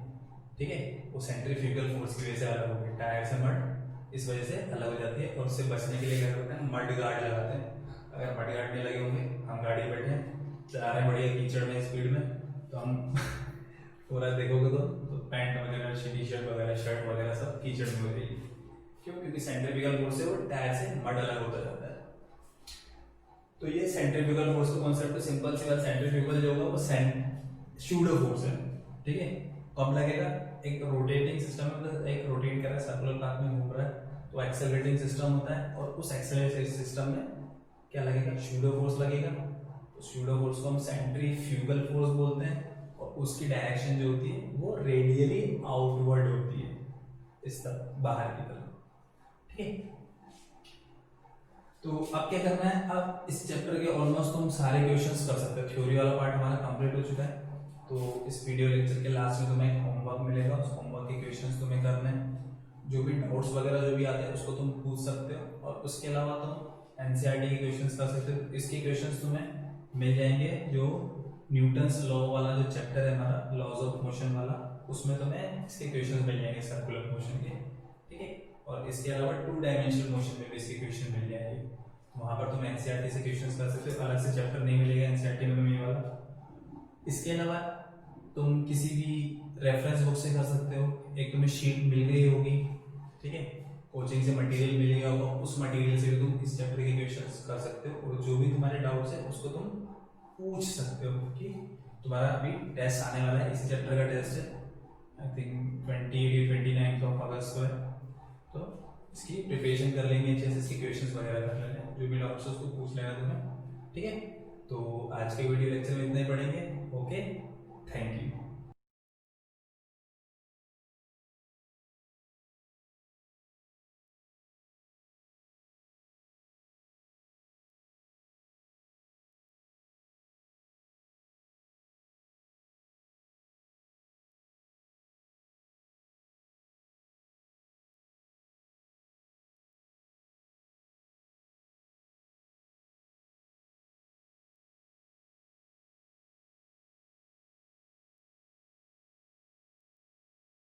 ठीक है। वो सेंट्रीफ्यूगल फोर्स की वजह से अलग होगी, टायर से मड इस वजह से अलग हो जाती है। और उससे बचने के लिए क्या करते हैं, मड गार्ड लगाते हैं। अगर मड गार्ड नहीं लगे होंगे, हम गाड़ी बैठे हैं चला रहे हैं बढ़िया कीचड़ में स्पीड में, तो हम पूरा देखोगे तो पैंट वगैरह, टी शर्ट वगैरह, शर्ट वगैरह सब कीचड़ में हो जाएगी। क्यों? क्योंकि सेंट्रीफ्यूगल फोर्स से वो टायर से मड अलग होता जाता है। तो ये सेंट्रीफ्यूगल फोर्स का कॉन्सेप्ट है, सिंपल सी बात। सेंट्रीफ्यूगल जो होगा वो सूडो फोर्स है, ठीक है। कब लगेगा, एक रोटेटिंग सिस्टम है, मतलब एक रोटेट कर रहा है, सर्कुलर पाथ में घूम रहा है, तो एक्सेलरेटिंग सिस्टम होता है, और उस एक्सेलरेटिंग सिस्टम में क्या लगेगा, सूडो फोर्स लगेगा। तो सूडो फोर्स को हम सेंट्रीफ्यूगल फोर्स बोलते हैं, और उसकी डायरेक्शन जो होती है वो रेडियली आउटवर्ड होती है, इस तरफ, बाहर की तरफ, ठीक है। तो अब क्या करना है, अब इस चैप्टर के ऑलमोस्ट तुम सारे क्वेश्चंस कर सकते हो। थ्योरी वाला पार्ट हमारा कंप्लीट हो चुका है। तो इस वीडियो लेक्चर के लास्ट में तुम्हें होमवर्क मिलेगा, उस होमवर्क के क्वेश्चंस तुम्हें करने हैं। जो भी डाउट्स वगैरह जो भी आते हैं उसको तुम पूछ सकते हो, और उसके अलावा तुम एनसीईआरटी के क्वेश्चंस कर सकते हो। इसके क्वेश्चंस तुम्हें मिल जाएंगे जो न्यूटन्स लॉ वाला जो चैप्टर है हमारा, लॉज ऑफ मोशन वाला, उसमें तुम्हें इसके क्वेश्चंस मिल जाएंगे सर्कुलर मोशन के, ठीक है। और इसके अलावा 2 डायमेंशनल मोशन में भी इसके क्वेश्चन मिल जाएंगे, वहां पर तुम एनसीईआरटी से क्वेश्चंस कर सकते हो, अलग से चैप्टर नहीं मिलेगा एनसीईआरटी में ये वाला। इसके अलावा तुम किसी भी रेफरेंस बुक से कर सकते हो, एक तुम्हें शीट मिल गई होगी, ठीक है, कोचिंग से मटेरियल मिल गया होगा, उस मटेरियल से भी तुम इस चैप्टर के क्वेश्चंस कर सकते हो, और जो भी तुम्हारे डाउट्स है उसको तुम पूछ सकते हो। कि तुम्हारा अभी टेस्ट आने वाला है, इसी चैप्टर का टेस्ट है, आई थिंक 29 अगस्त को है, तो इसकी प्रिपरेशन कर लेंगे अच्छे से, इसके क्वेश्चंस वगैरह कर लेंगे, जो भी डाउट्स है उसको पूछ लेना तुम्हें, ठीक है। तो आज के वीडियो लेक्चर में इतना ही पढ़ेंगे। Okay, thank you.